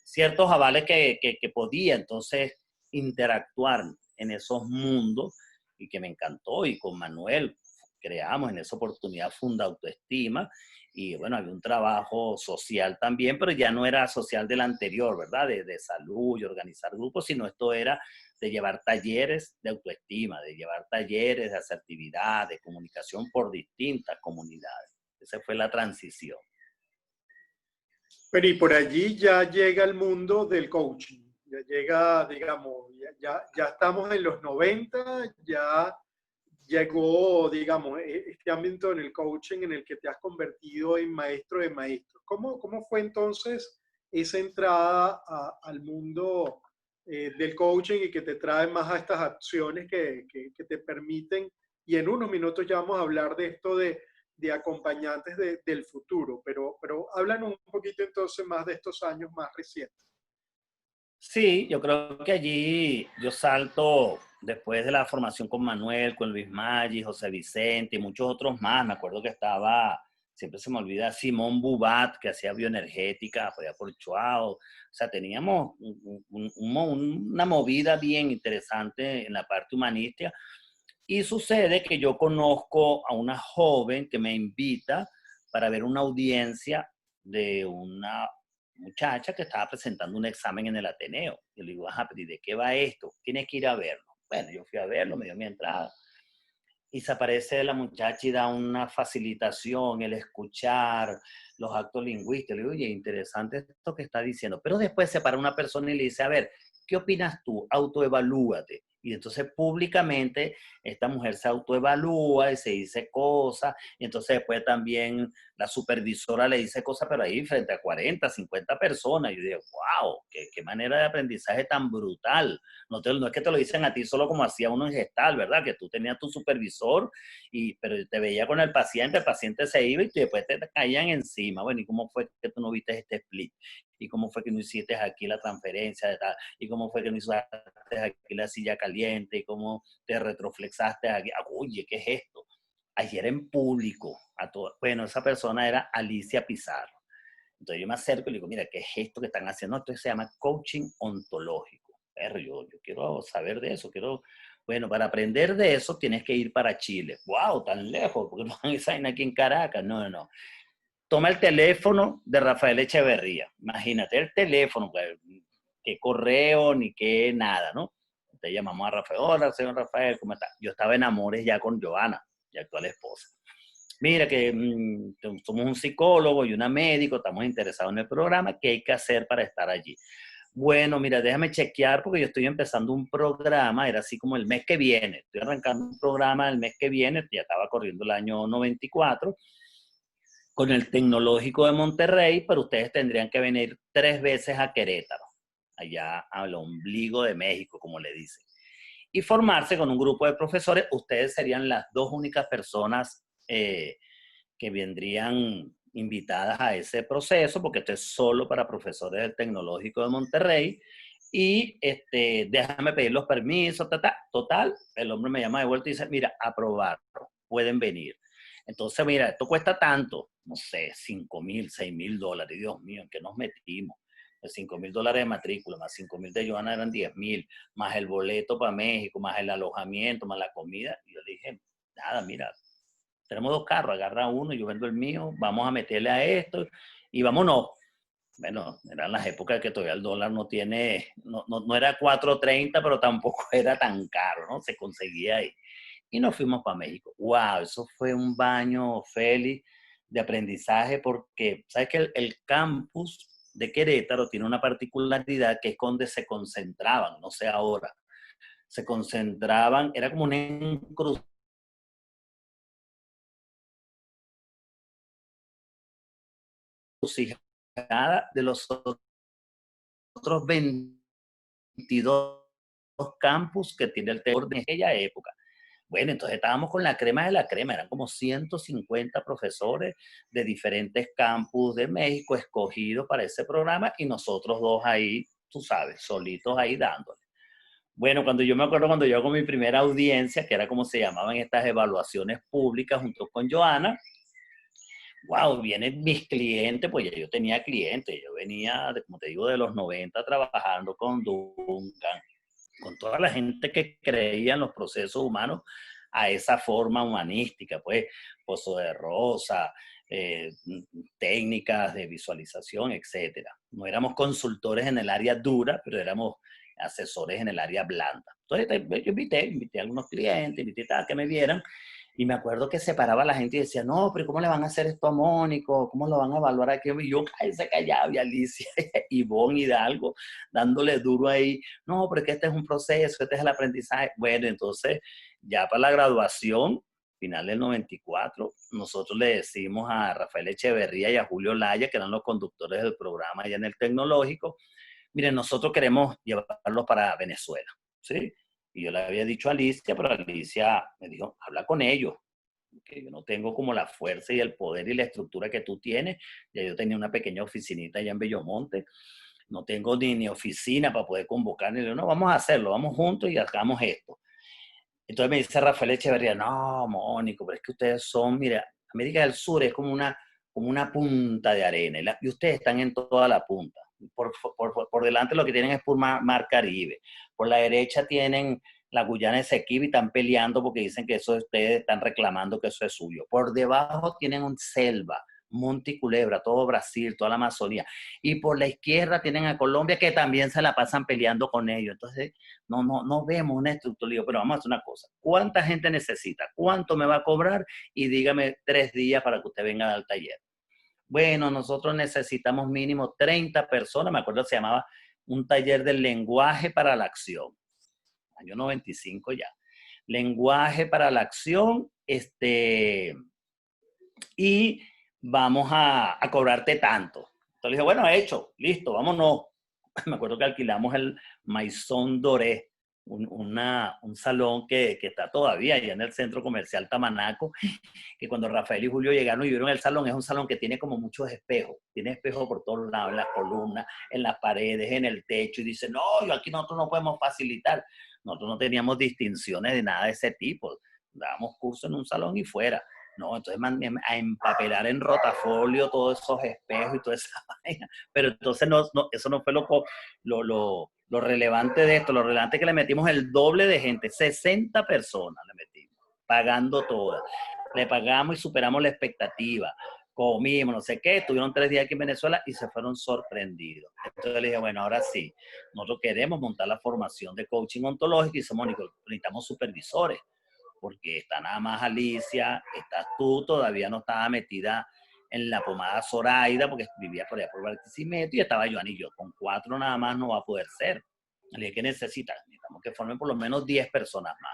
ciertos avales que podía entonces interactuar en esos mundos y que me encantó. Y con Manuel creamos en esa oportunidad Funda Autoestima y bueno, había un trabajo social también, pero ya no era social del anterior, ¿verdad? De salud y organizar grupos, sino esto era de llevar talleres de autoestima, de llevar talleres de asertividad, de comunicación por distintas comunidades. Esa fue la transición. Pero y por allí ya llega el mundo del coaching, ya llega, digamos, ya estamos en los 90, ya llegó, digamos, este ámbito en el coaching en el que te has convertido en maestro de maestros. ¿Cómo fue entonces esa entrada al mundo del coaching y que te trae más a estas acciones que te permiten? Y en unos minutos ya vamos a hablar de esto de acompañantes del futuro, pero háblanos un poquito entonces más de estos años más recientes. Sí, yo creo que allí yo salto después de la formación con Manuel, con Luis Maggi, José Vicente y muchos otros más. Me acuerdo que estaba, siempre se me olvida, Simón Bubat, que hacía bioenergética, fue por Chuao. O sea, teníamos una movida bien interesante en la parte humanística. Y sucede que yo conozco a una joven que me invita para ver una audiencia de una muchacha que estaba presentando un examen en el Ateneo. Yo le digo, ajá, pero ¿y de qué va esto? Tienes que ir a verlo. Bueno, yo fui a verlo, me dio mi entrada. Y se aparece la muchacha y da una facilitación, el escuchar, los actos lingüísticos. Le digo, oye, interesante esto que está diciendo. Pero después se para una persona y le dice, a ver, ¿qué opinas tú? Autoevalúate. Y entonces públicamente esta mujer se autoevalúa y se dice cosas. Y entonces después también la supervisora le dice cosas, pero ahí frente a 40, 50 personas. Y yo digo, wow, qué manera de aprendizaje tan brutal. No es que te lo dicen a ti solo como hacía uno en gestal, ¿verdad? Que tú tenías tu supervisor, pero te veía con el paciente se iba y después te caían encima. Bueno, ¿y cómo fue que tú no viste este split? ¿Y cómo fue que no hiciste aquí la transferencia de tal? ¿Y cómo fue que no hiciste aquí la silla caliente? ¿Y cómo te retroflexaste aquí? Oye, ¿qué es esto? Ayer en público, bueno, esa persona era Alicia Pizarro. Entonces yo me acerco y le digo, mira, ¿qué es esto que están haciendo? Esto se llama coaching ontológico. Yo quiero saber de eso, bueno, para aprender de eso tienes que ir para Chile. ¡Wow! Tan lejos, porque no van a estar aquí en Caracas. No, no. Toma el teléfono de Rafael Echeverría. Imagínate el teléfono, pues, qué correo ni qué nada, ¿no? Te llamamos a Rafael. Hola, señor Rafael, ¿cómo está? Yo estaba en amores ya con Joana, mi actual esposa. Mira que somos un psicólogo y una médico, estamos interesados en el programa, ¿qué hay que hacer para estar allí? Bueno, mira, déjame chequear porque yo estoy empezando un programa, era así como el mes que viene, estoy arrancando un programa el mes que viene, ya estaba corriendo el año 94, con el Tecnológico de Monterrey, pero ustedes tendrían que venir 3 veces a Querétaro, allá al ombligo de México, como le dicen, y formarse con un grupo de profesores. Ustedes serían las 2 únicas personas que vendrían invitadas a ese proceso, porque esto es solo para profesores del Tecnológico de Monterrey. Y déjame pedir los permisos, total, el hombre me llama de vuelta y dice, mira, aprobarlo, pueden venir. Entonces, mira, esto cuesta tanto, no sé, 5,000, 6,000 dólares, Dios mío, ¿en qué nos metimos? $5,000 de matrícula, más 5,000 de Joana eran 10,000, más el boleto para México, más el alojamiento, más la comida. Y yo le dije, nada, mira, tenemos 2 carros, agarra uno, yo vendo el mío, vamos a meterle a esto y vámonos. Bueno, eran las épocas que todavía el dólar no era 4.30, pero tampoco era tan caro, ¿no? Se conseguía ahí. Y nos fuimos para México. ¡Wow! Eso fue un baño, Félix, de aprendizaje porque, ¿sabes que el campus de Querétaro tiene una particularidad que es donde se concentraban, no sé ahora, se concentraban, era como una encrucijada de los otros 22 campus que tiene el TEC de aquella época. Bueno, entonces estábamos con la crema de la crema, eran como 150 profesores de diferentes campus de México escogidos para ese programa y nosotros 2 ahí, tú sabes, solitos ahí dándole. Bueno, cuando yo me acuerdo cuando yo hago mi primera audiencia, que era como se llamaban estas evaluaciones públicas junto con Joana, wow, vienen mis clientes, pues ya yo tenía clientes, yo venía, como te digo, de los 90 trabajando con Duncan, con toda la gente que creía en los procesos humanos a esa forma humanística, pues, Pozo de Rosa, técnicas de visualización, etcétera. No éramos consultores en el área dura, pero éramos asesores en el área blanda. Entonces yo invité a algunos clientes, invité a que me vieran, y me acuerdo que separaba a la gente y decía, no, pero ¿cómo le van a hacer esto a Mónico? ¿Cómo lo van a evaluar aquí? Y yo, cállese callado, y Alicia, y Ivonne Hidalgo, dándole duro ahí. No, pero es que este es un proceso, este es el aprendizaje. Bueno, entonces, ya para la graduación, final del 94, nosotros le decimos a Rafael Echeverría y a Julio Laya, que eran los conductores del programa allá en el Tecnológico, miren, nosotros queremos llevarlos para Venezuela, ¿sí? Y yo le había dicho a Alicia, pero Alicia me dijo, habla con ellos. que yo no tengo como la fuerza y el poder y la estructura que tú tienes. Ya yo tenía una pequeña oficinita allá en Bellomonte, no tengo ni oficina para poder convocar, ni no, vamos a hacerlo, vamos juntos y hagamos esto. Entonces me dice Rafael Echeverría, no, Mónico, pero es que ustedes son, mira, América del Sur es como una punta de arena y ustedes están en toda la punta. Por delante lo que tienen es por mar Caribe. Por la derecha tienen la Guyana Esequiba y están peleando porque dicen que eso ustedes están reclamando que eso es suyo. Por debajo tienen un selva, Monte y Culebra, todo Brasil, toda la Amazonía. Y por la izquierda tienen a Colombia que también se la pasan peleando con ellos. Entonces, no vemos una estructura. Digo, pero vamos a hacer una cosa. ¿Cuánta gente necesita? ¿Cuánto me va a cobrar? Y dígame 3 días para que usted venga al taller. Bueno, nosotros necesitamos mínimo 30 personas. Me acuerdo que se llamaba un taller del lenguaje para la acción. Año 95 ya. Lenguaje para la acción, y vamos a cobrarte tanto. Entonces le dije, bueno, hecho, listo, vámonos. Me acuerdo que alquilamos el Maison Doré, un salón que está todavía allá en el centro comercial Tamanaco, que cuando Rafael y Julio llegaron y vieron el salón, es un salón que tiene como muchos espejos, tiene espejos por todos lados, en las columnas, en las paredes, en el techo, y dice, no, yo aquí nosotros no podemos facilitar. Nosotros no teníamos distinciones de nada de ese tipo, dábamos curso en un salón y fuera. No, entonces a empapelar en rotafolio todos esos espejos y toda esa vaina. Pero entonces eso no fue lo relevante de esto. Lo relevante es que le metimos el doble de gente, 60 personas le metimos, pagando todas. Le pagamos y superamos la expectativa. Comimos, no sé qué, estuvieron 3 días aquí en Venezuela y se fueron sorprendidos. Entonces le dije, bueno, ahora sí, nosotros queremos montar la formación de coaching ontológico y dice, Mónico, necesitamos supervisores porque está nada más Alicia, estás tú, todavía no estaba metida en la pomada Zoraida, porque vivía por allá por Barquisimeto, y estaba Joan y yo. Con 4 nada más no va a poder ser. Le dije, ¿qué necesitas? Necesitamos que formen por lo menos 10 personas más.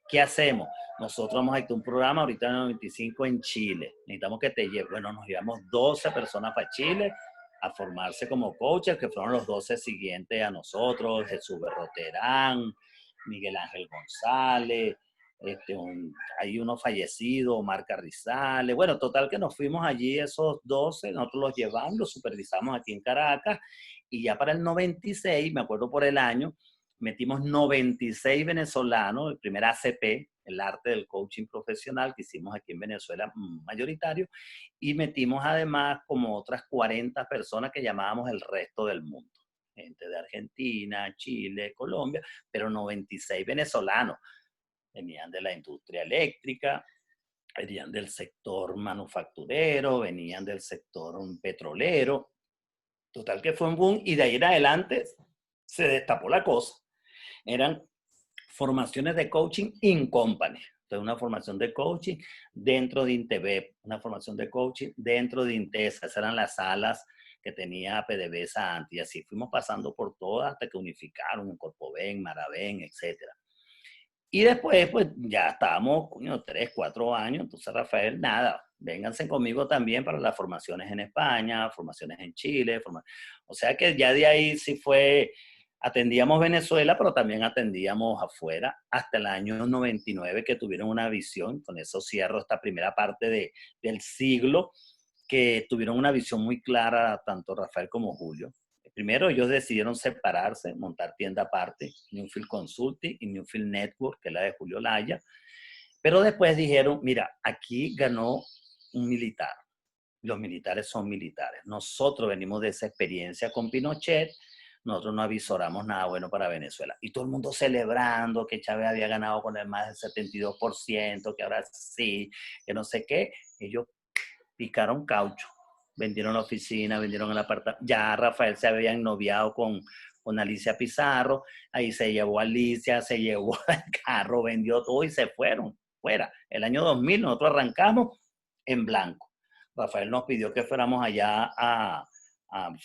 ¿Qué hacemos? Nosotros vamos a hacer un programa ahorita en el 95 en Chile. Necesitamos que te lleve. Bueno, nos llevamos 12 personas para Chile a formarse como coaches, que fueron los 12 siguientes a nosotros, Jesús Berroterán, Miguel Ángel González, hay uno fallecido, Omar Carrizales. Bueno, total que nos fuimos allí esos 12, nosotros los llevamos, los supervisamos aquí en Caracas, y ya para el 96, me acuerdo por el año, metimos 96 venezolanos, el primer ACP, el arte del coaching profesional que hicimos aquí en Venezuela, mayoritario, y metimos además como otras 40 personas que llamábamos el resto del mundo. Gente de Argentina, Chile, Colombia, pero 96 venezolanos. Venían de la industria eléctrica, venían del sector manufacturero, venían del sector petrolero. Total que fue un boom y de ahí en adelante se destapó la cosa. Eran formaciones de coaching in company. Entonces, una formación de coaching dentro de Intevep, una formación de coaching dentro de Intesa. Esas eran las salas que tenía PDVSA antes. Y así fuimos pasando por todas hasta que unificaron en Corpoven, Maraven, etcétera. Y después, pues ya estábamos, 3, 4 años. Entonces, Rafael, nada, vénganse conmigo también para las formaciones en España, formaciones en Chile. O sea que ya de ahí sí fue, atendíamos Venezuela, pero también atendíamos afuera hasta el año 99 que tuvieron una visión. Con eso cierro esta primera parte del siglo, que tuvieron una visión muy clara, tanto Rafael como Julio. Primero ellos decidieron separarse, montar tienda aparte, Newfield Consulting y Newfield Network, que es la de Julio Laya. Pero después dijeron, mira, aquí ganó un militar. Los militares son militares. Nosotros venimos de esa experiencia con Pinochet, nosotros no avisoramos nada bueno para Venezuela. Y todo el mundo celebrando que Chávez había ganado con el más del 72%, que ahora sí, que no sé qué. Ellos picaron caucho. Vendieron la oficina, vendieron el apartamento. Ya Rafael se había ennoviado con Alicia Pizarro. Ahí se llevó a Alicia, se llevó el carro, vendió todo y se fueron fuera. El año 2000 nosotros arrancamos en blanco. Rafael nos pidió que fuéramos allá a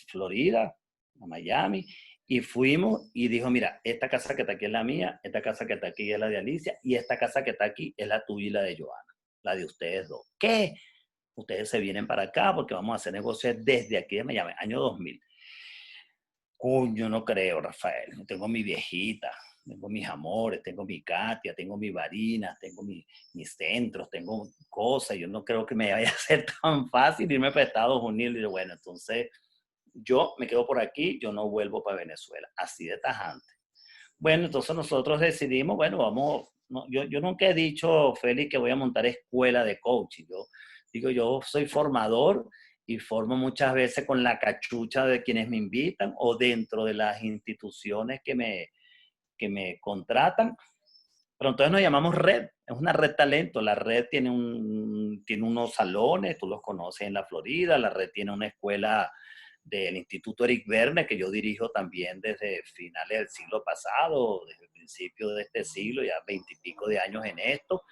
Florida, a Miami, y fuimos y dijo, mira, esta casa que está aquí es la mía, esta casa que está aquí es la de Alicia, y esta casa que está aquí es la tuya y la de Joana, la de ustedes dos. ¿Qué? Ustedes se vienen para acá porque vamos a hacer negocios desde aquí de Miami, año 2000. Coño, no creo, Rafael. Yo tengo mi viejita, tengo mis amores, tengo mi Katia, tengo mi Varinas, tengo mis centros, tengo cosas. Yo no creo que me vaya a ser tan fácil irme para Estados Unidos. Y yo, bueno, entonces yo me quedo por aquí, yo no vuelvo para Venezuela. Así de tajante. Bueno, entonces nosotros decidimos, bueno, vamos, no, yo nunca he dicho, Félix, que voy a montar escuela de coaching. Yo digo, yo soy formador y formo muchas veces con la cachucha de quienes me invitan o dentro de las instituciones que me contratan. Pero entonces nos llamamos red, es una red talento. La red tiene unos salones, tú los conoces en la Florida, la red tiene una escuela del Instituto Eric Verne, que yo dirijo también desde finales del siglo pasado, desde el principio de este siglo, ya 20 y pico de años en esto.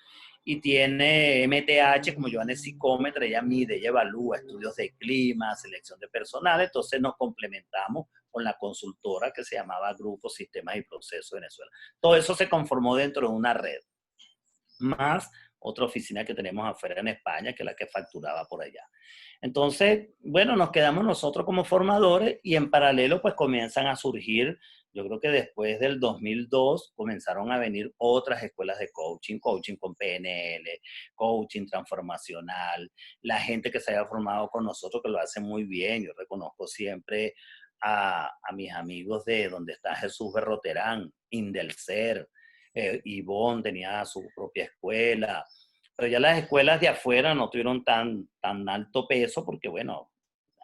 Y tiene MTH, como Joana es psicómetra, ella mide, ella evalúa estudios de clima, selección de personal, entonces nos complementamos con la consultora que se llamaba Grupo Sistemas y Procesos Venezuela. Todo eso se conformó dentro de una red, más otra oficina que tenemos afuera en España, que es la que facturaba por allá. Entonces, bueno, nos quedamos nosotros como formadores y en paralelo pues comienzan a surgir, yo creo que después del 2002 comenzaron a venir otras escuelas de coaching, coaching con PNL, coaching transformacional, la gente que se haya formado con nosotros que lo hace muy bien. Yo reconozco siempre a mis amigos de donde está Jesús Berroterán, Indelcer, Ivonne tenía su propia escuela, pero ya las escuelas de afuera no tuvieron tan alto peso porque, bueno,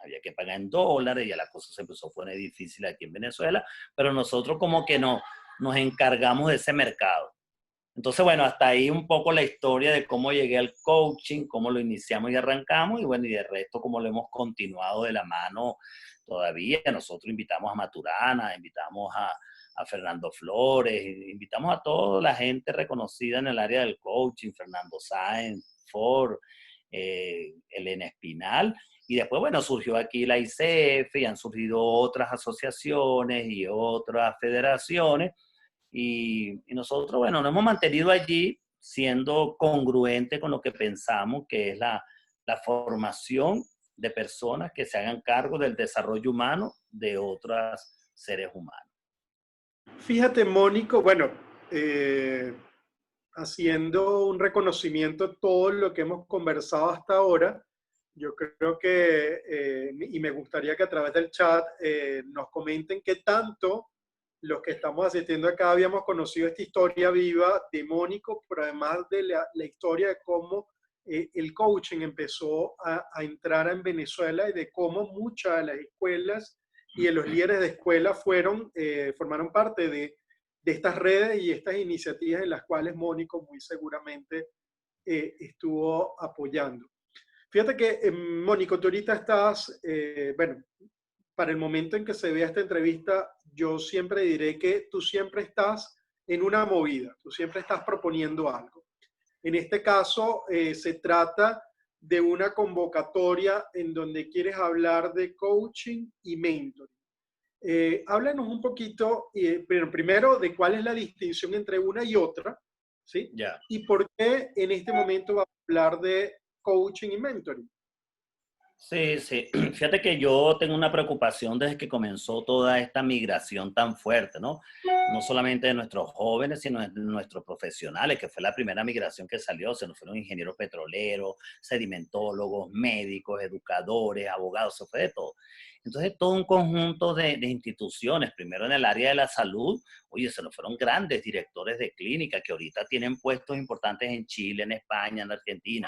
había que pagar en dólares, ya la cosa se empezó a poner difícil aquí en Venezuela, pero nosotros como que no, nos encargamos de ese mercado. Entonces, bueno, hasta ahí un poco la historia de cómo llegué al coaching, cómo lo iniciamos y arrancamos, y bueno, y de resto cómo lo hemos continuado de la mano todavía. Nosotros invitamos a Maturana, invitamos a Fernando Flores, invitamos a toda la gente reconocida en el área del coaching, Fernando Sáenz, Ford, Elena Espinal, y después, bueno, surgió aquí la ICF y han surgido otras asociaciones y otras federaciones, y nosotros, bueno, nos hemos mantenido allí siendo congruente con lo que pensamos que es la formación de personas que se hagan cargo del desarrollo humano de otros seres humanos. Fíjate, Mónico, bueno, haciendo un reconocimiento de todo lo que hemos conversado hasta ahora, yo creo que, y me gustaría que a través del chat nos comenten qué tanto los que estamos asistiendo acá habíamos conocido esta historia viva de Mónico, pero además de la historia de cómo el coaching empezó a entrar en Venezuela y de cómo muchas de las escuelas y de los líderes de escuela formaron parte de estas redes y estas iniciativas en las cuales Mónico muy seguramente estuvo apoyando. Fíjate que, Mónico, tú ahorita estás, bueno, para el momento en que se vea esta entrevista, yo siempre diré que tú siempre estás en una movida, tú siempre estás proponiendo algo. En este caso, se trata de una convocatoria en donde quieres hablar de coaching y mentoring. Háblanos un poquito, pero primero, de cuál es la distinción entre una y otra, ¿sí? Ya. Y por qué en este momento vamos a hablar de coaching y mentoring. Sí, sí. Fíjate que yo tengo una preocupación desde que comenzó toda esta migración tan fuerte, ¿no? No solamente de nuestros jóvenes, sino de nuestros profesionales, que fue la primera migración que salió. Se nos fueron ingenieros petroleros, sedimentólogos, médicos, educadores, abogados, se fue de todo. Entonces, todo un conjunto de instituciones, primero en el área de la salud, oye, se nos fueron grandes directores de clínica que ahorita tienen puestos importantes en Chile, en España, en Argentina.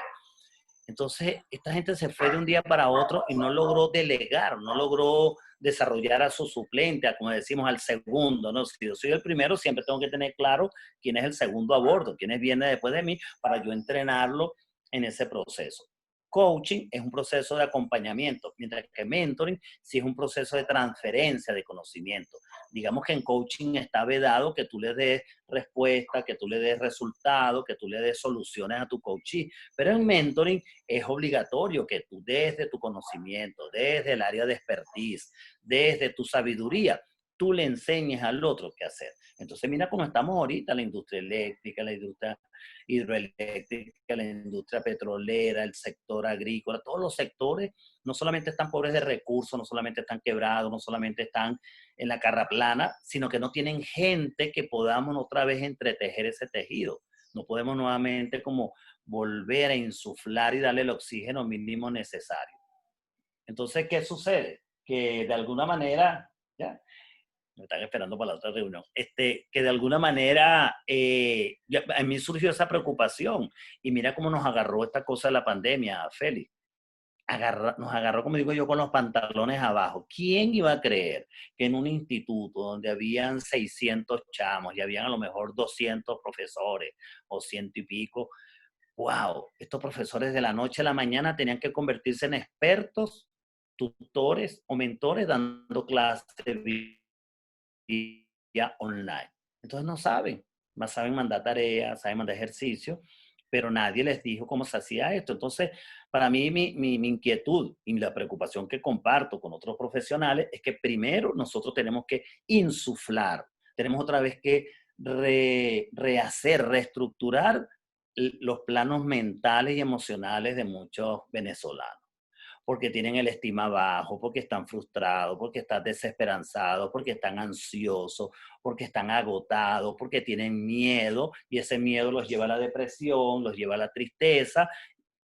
Entonces, esta gente se fue de un día para otro y no logró delegar, no logró desarrollar a su suplente, a, como decimos, al segundo, ¿no? Si yo soy el primero, siempre tengo que tener claro quién es el segundo a bordo, quién viene después de mí, para yo entrenarlo en ese proceso. Coaching es un proceso de acompañamiento, mientras que mentoring sí es un proceso de transferencia de conocimiento. Digamos que en coaching está vedado que tú le des respuesta, que tú le des resultados, que tú le des soluciones a tu coachee, pero en mentoring es obligatorio que tú desde tu conocimiento, desde el área de expertise, desde tu sabiduría, tú le enseñes al otro qué hacer. Entonces mira cómo estamos ahorita, la industria eléctrica, la industria hidroeléctrica, la industria petrolera, el sector agrícola, todos los sectores no solamente están pobres de recursos, no solamente están quebrados, no solamente están en la carra plana, sino que no tienen gente que podamos otra vez entretejer ese tejido. No podemos nuevamente como volver a insuflar y darle el oxígeno mínimo necesario. Entonces, ¿qué sucede? Que de alguna manera, ya, me están esperando para la otra reunión, que de alguna manera a mí surgió esa preocupación y mira cómo nos agarró esta cosa de la pandemia, Félix. Nos agarró, como digo yo, con los pantalones abajo. ¿Quién iba a creer que en un instituto donde habían 600 chamos y habían a lo mejor 200 profesores o ciento y pico, wow, estos profesores de la noche a la mañana tenían que convertirse en expertos, tutores o mentores dando clases vía online? Entonces no saben, más saben mandar tareas, saben mandar ejercicios, pero nadie les dijo cómo se hacía esto. Entonces, para mí, mi inquietud y la preocupación que comparto con otros profesionales es que primero nosotros tenemos que insuflar, tenemos otra vez que rehacer, reestructurar los planos mentales y emocionales de muchos venezolanos, porque tienen el estima bajo, porque están frustrados, porque están desesperanzados, porque están ansiosos, porque están agotados, porque tienen miedo y ese miedo los lleva a la depresión, los lleva a la tristeza,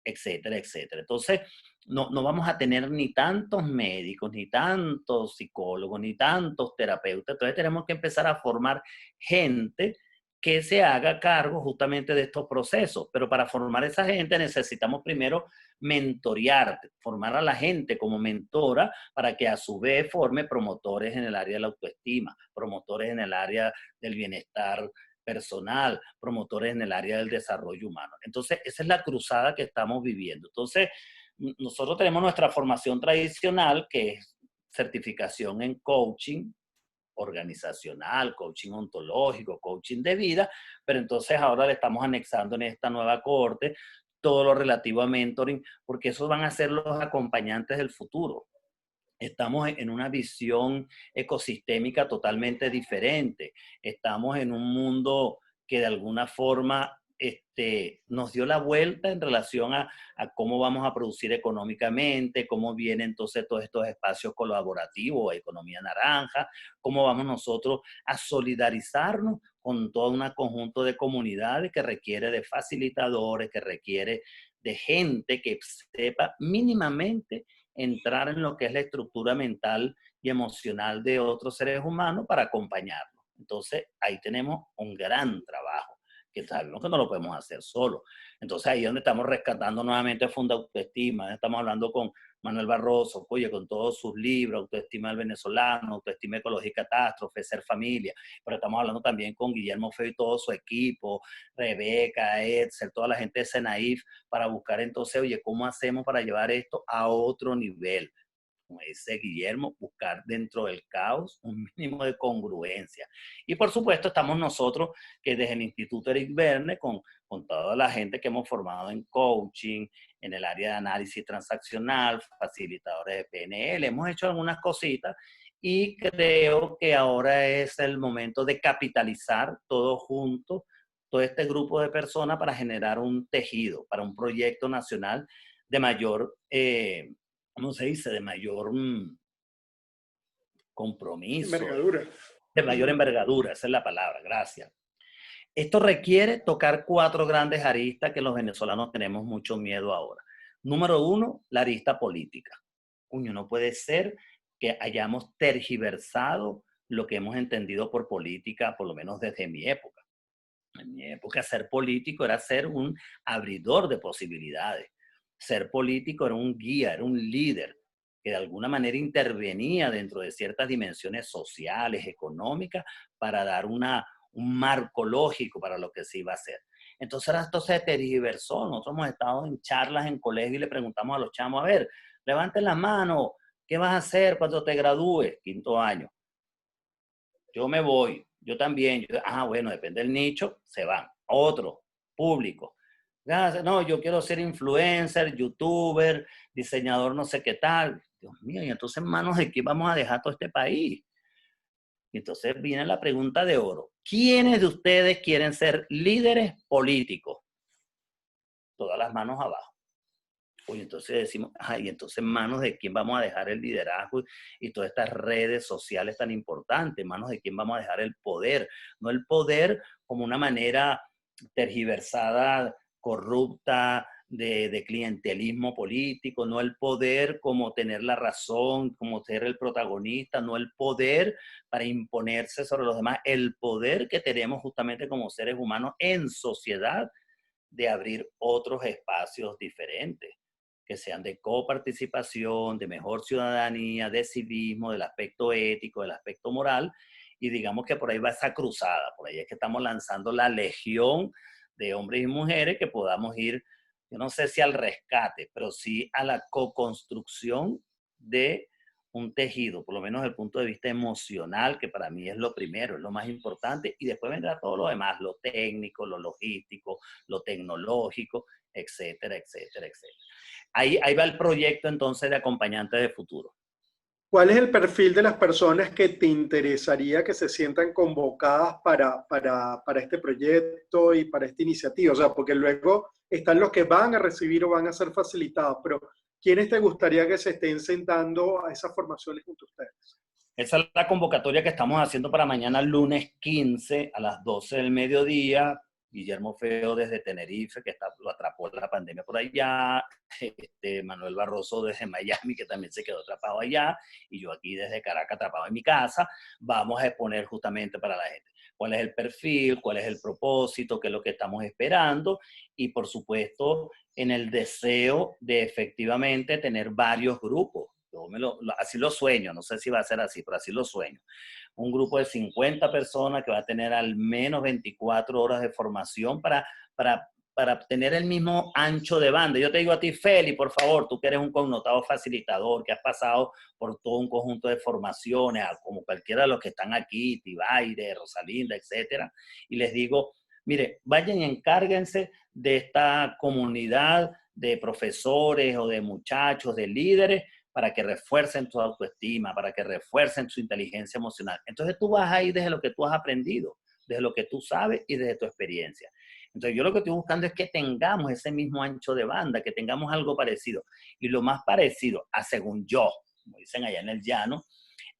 etcétera, etcétera. Entonces, no vamos a tener ni tantos médicos, ni tantos psicólogos, ni tantos terapeutas. Entonces, tenemos que empezar a formar gente que se haga cargo justamente de estos procesos. Pero para formar a esa gente necesitamos primero mentorear, formar a la gente como mentora para que a su vez forme promotores en el área de la autoestima, promotores en el área del bienestar personal, promotores en el área del desarrollo humano. Entonces, esa es la cruzada que estamos viviendo. Entonces, nosotros tenemos nuestra formación tradicional, que es certificación en coaching organizacional, coaching ontológico, coaching de vida, pero entonces ahora le estamos anexando en esta nueva cohorte todo lo relativo a mentoring, porque esos van a ser los acompañantes del futuro. Estamos en una visión ecosistémica totalmente diferente. Estamos en un mundo que de alguna forma nos dio la vuelta en relación a cómo vamos a producir económicamente, cómo vienen entonces todos estos espacios colaborativos, economía naranja, cómo vamos nosotros a solidarizarnos con todo un conjunto de comunidades que requiere de facilitadores, que requiere de gente que sepa mínimamente entrar en lo que es la estructura mental y emocional de otros seres humanos para acompañarlos. Entonces, ahí tenemos un gran trabajo, que sabemos que no lo podemos hacer solo. Entonces, ahí es donde estamos rescatando nuevamente Funda Autoestima. Estamos hablando con Manuel Barroso, oye, con todos sus libros, Autoestima del Venezolano, Autoestima Ecológica Catástrofe, Ser Familia, pero estamos hablando también con Guillermo Feo y todo su equipo, Rebeca, Edsel, toda la gente de Senaif, para buscar entonces, oye, ¿cómo hacemos para llevar esto a otro nivel? Como dice Guillermo, buscar dentro del caos un mínimo de congruencia. Y por supuesto estamos nosotros, que desde el Instituto Eric Verne, con toda la gente que hemos formado en coaching, en el área de análisis transaccional, facilitadores de PNL, hemos hecho algunas cositas y creo que ahora es el momento de capitalizar todo junto, todo este grupo de personas para generar un tejido, para un proyecto nacional de mayor ¿cómo se dice? De mayor compromiso, Envergadura. de mayor envergadura, esa es la palabra, gracias. Esto requiere tocar 4 grandes aristas que los venezolanos tenemos mucho miedo ahora. Número 1, la arista política. Coño, no puede ser que hayamos tergiversado lo que hemos entendido por política, por lo menos desde mi época. En mi época, ser político era ser un abridor de posibilidades. Ser político era un guía, era un líder que de alguna manera intervenía dentro de ciertas dimensiones sociales, económicas, para dar un marco lógico para lo que se iba a hacer. Entonces, esto se tergiversó. Nosotros hemos estado en charlas en colegio y le preguntamos a los chamos, a ver, levanten la mano, ¿qué vas a hacer cuando te gradúes? 5º año. Yo me voy, yo también. Bueno, depende del nicho, se van. Otro, público. No, yo quiero ser influencer, youtuber, diseñador no sé qué tal. Dios mío, y entonces, manos, ¿de qué vamos a dejar todo este país? Y entonces viene la pregunta de oro. ¿Quiénes de ustedes quieren ser líderes políticos? Todas las manos abajo. Oye, entonces decimos, ay, entonces manos de quién vamos a dejar el liderazgo y todas estas redes sociales tan importantes, manos de quién vamos a dejar el poder, no el poder como una manera tergiversada, corrupta, de clientelismo político, no el poder como tener la razón, como ser el protagonista, no el poder para imponerse sobre los demás, el poder que tenemos justamente como seres humanos en sociedad de abrir otros espacios diferentes que sean de coparticipación, de mejor ciudadanía, de civismo, del aspecto ético, del aspecto moral, y digamos que por ahí va esa cruzada, por ahí es que estamos lanzando la legión de hombres y mujeres que podamos ir, yo no sé si al rescate, pero sí a la co-construcción de un tejido, por lo menos desde el punto de vista emocional, que para mí es lo primero, es lo más importante, y después vendrá todo lo demás, lo técnico, lo logístico, lo tecnológico, etcétera, etcétera, etcétera. Ahí va el proyecto entonces de acompañante de futuro. ¿Cuál es el perfil de las personas que te interesaría que se sientan convocadas para este proyecto y para esta iniciativa? O sea, porque luego están los que van a recibir o van a ser facilitados, pero ¿quiénes te gustaría que se estén sentando a esas formaciones junto a ustedes? Esa es la convocatoria que estamos haciendo para mañana, lunes 15 a las 12 del mediodía. Guillermo Feo desde Tenerife, que lo atrapó la pandemia por allá. Manuel Barroso desde Miami, que también se quedó atrapado allá. Y yo aquí desde Caracas, atrapado en mi casa. Vamos a exponer justamente para la gente cuál es el perfil, cuál es el propósito, qué es lo que estamos esperando. Y por supuesto, en el deseo de efectivamente tener varios grupos. Yo así lo sueño, no sé si va a ser así, pero así lo sueño. Un grupo de 50 personas que va a tener al menos 24 horas de formación para tener el mismo ancho de banda. Yo te digo a ti, Feli, por favor, tú que eres un connotado facilitador, que has pasado por todo un conjunto de formaciones, como cualquiera de los que están aquí, Tibaire, Rosalinda, etcétera, y les digo, mire, vayan y encárguense de esta comunidad de profesores o de muchachos, de líderes, para que refuercen tu autoestima, para que refuercen su inteligencia emocional. Entonces tú vas ahí desde lo que tú has aprendido, desde lo que tú sabes y desde tu experiencia. Entonces yo lo que estoy buscando es que tengamos ese mismo ancho de banda, que tengamos algo parecido. Y lo más parecido, a según yo, como dicen allá en el llano,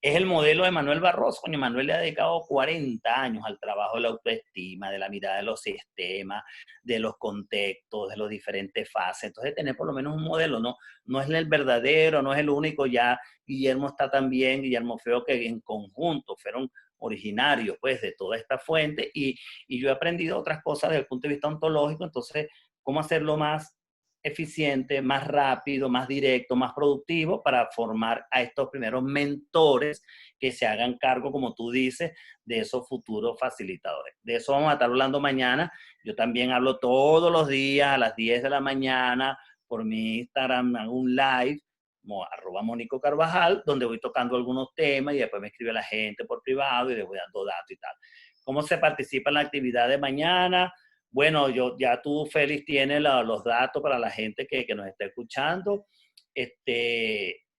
es el modelo de Manuel Barroso. Coño, Manuel le ha dedicado 40 años al trabajo de la autoestima, de la mirada de los sistemas, de los contextos, de las diferentes fases. Entonces, tener por lo menos un modelo, no es el verdadero, no es el único. Ya Guillermo está también, Guillermo Feo, que en conjunto fueron originarios pues de toda esta fuente y yo he aprendido otras cosas desde el punto de vista ontológico. Entonces, cómo hacerlo más eficiente, más rápido, más directo, más productivo para formar a estos primeros mentores que se hagan cargo, como tú dices, de esos futuros facilitadores. De eso vamos a estar hablando mañana. Yo también hablo todos los días a las 10 de la mañana por mi Instagram, hago un live, como @Mónico Carvajal, donde voy tocando algunos temas y después me escribe la gente por privado y les voy dando datos y tal. ¿Cómo se participa en la actividad de mañana? Bueno, ya tú, Félix, tienes los datos para la gente que nos está escuchando.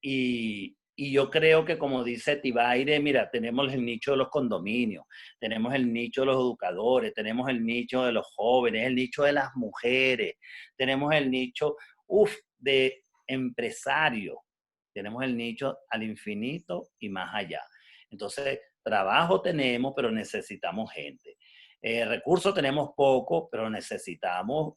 Y yo creo que, como dice Tibaire, mira, tenemos el nicho de los condominios, tenemos el nicho de los educadores, tenemos el nicho de los jóvenes, el nicho de las mujeres, tenemos el nicho, de empresarios, tenemos el nicho al infinito y más allá. Entonces, trabajo tenemos, pero necesitamos gente. Recursos tenemos poco, pero necesitamos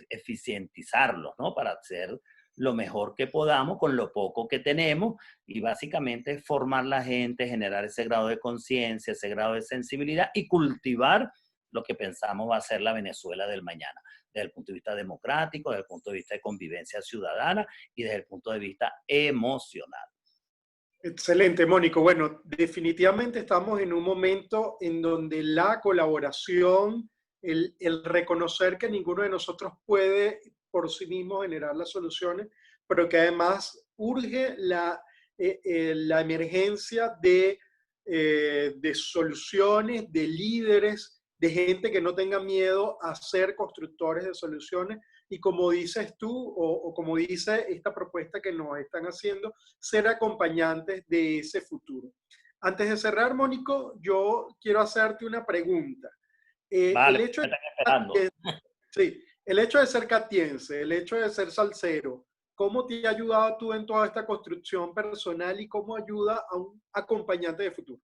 eficientizarlos, ¿no? Para hacer lo mejor que podamos con lo poco que tenemos y básicamente formar la gente, generar ese grado de conciencia, ese grado de sensibilidad y cultivar lo que pensamos va a ser la Venezuela del mañana, desde el punto de vista democrático, desde el punto de vista de convivencia ciudadana y desde el punto de vista emocional. Excelente, Mónico. Bueno, definitivamente estamos en un momento en donde la colaboración, el reconocer que ninguno de nosotros puede por sí mismo generar las soluciones, pero que además urge la emergencia de soluciones, de líderes, de gente que no tenga miedo a ser constructores de soluciones. Y como dices tú, o como dice esta propuesta que nos están haciendo, ser acompañantes de ese futuro. Antes de cerrar, Mónico, yo quiero hacerte una pregunta. Vale, El hecho me de están esperando. sí, el hecho de ser catiense, el hecho de ser salsero, ¿cómo te ha ayudado tú en toda esta construcción personal y cómo ayuda a un acompañante de futuro?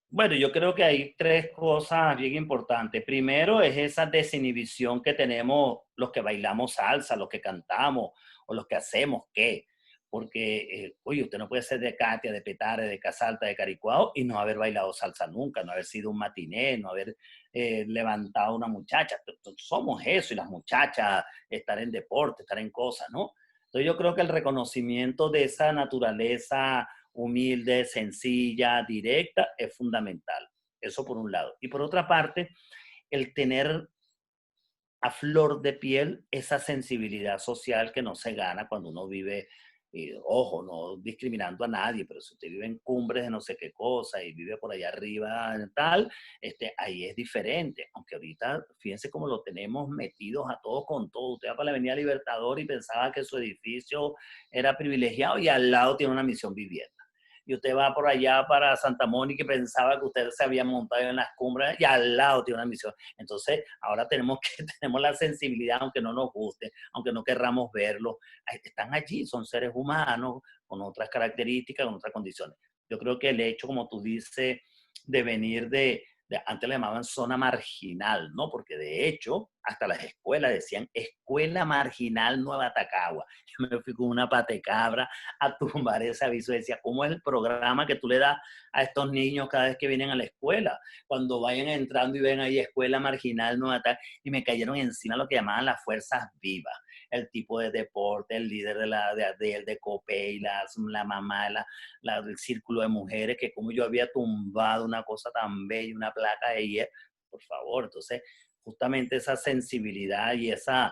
Bueno, yo creo que hay tres cosas bien importantes. Primero es esa desinhibición que tenemos los que bailamos salsa, los que cantamos o los que hacemos qué. Porque, oye, usted no puede ser de Katia, de Petare, de Casalta, de Caricuao y no haber bailado salsa nunca, no haber sido un matiné, no haber levantado una muchacha. Somos eso y las muchachas, estar en deporte, estar en cosas, ¿no? Entonces yo creo que el reconocimiento de esa naturaleza humilde, sencilla, directa, es fundamental. Eso por un lado. Y por otra parte, el tener a flor de piel esa sensibilidad social que no se gana cuando uno vive, ojo, no discriminando a nadie, pero si usted vive en cumbres de no sé qué cosa y vive por allá arriba tal, ahí es diferente. Aunque ahorita, fíjense cómo lo tenemos metidos a todos con todo. Usted va para la Avenida Libertador y pensaba que su edificio era privilegiado y al lado tiene una misión vivienda. Y usted va por allá para Santa Mónica y pensaba que usted se había montado en las cumbres y al lado tiene una misión. Entonces, ahora tenemos la sensibilidad, aunque no nos guste, aunque no querramos verlo, están allí, son seres humanos con otras características, con otras condiciones. Yo creo que el hecho, como tú dices, de venir antes le llamaban zona marginal, ¿no? Porque de hecho, hasta las escuelas decían Escuela Marginal Nueva Tacagua. Yo me fui con una patecabra a tumbar ese aviso. Decía, ¿cómo es el programa que tú le das a estos niños cada vez que vienen a la escuela? Cuando vayan entrando y ven ahí Escuela Marginal Nueva Tacagua, y me cayeron encima lo que llamaban las fuerzas vivas. El tipo de deporte, el líder de Copey, la mamá, el círculo de mujeres, que como yo había tumbado una cosa tan bella, una placa de hierro, por favor. Entonces, justamente esa sensibilidad y esa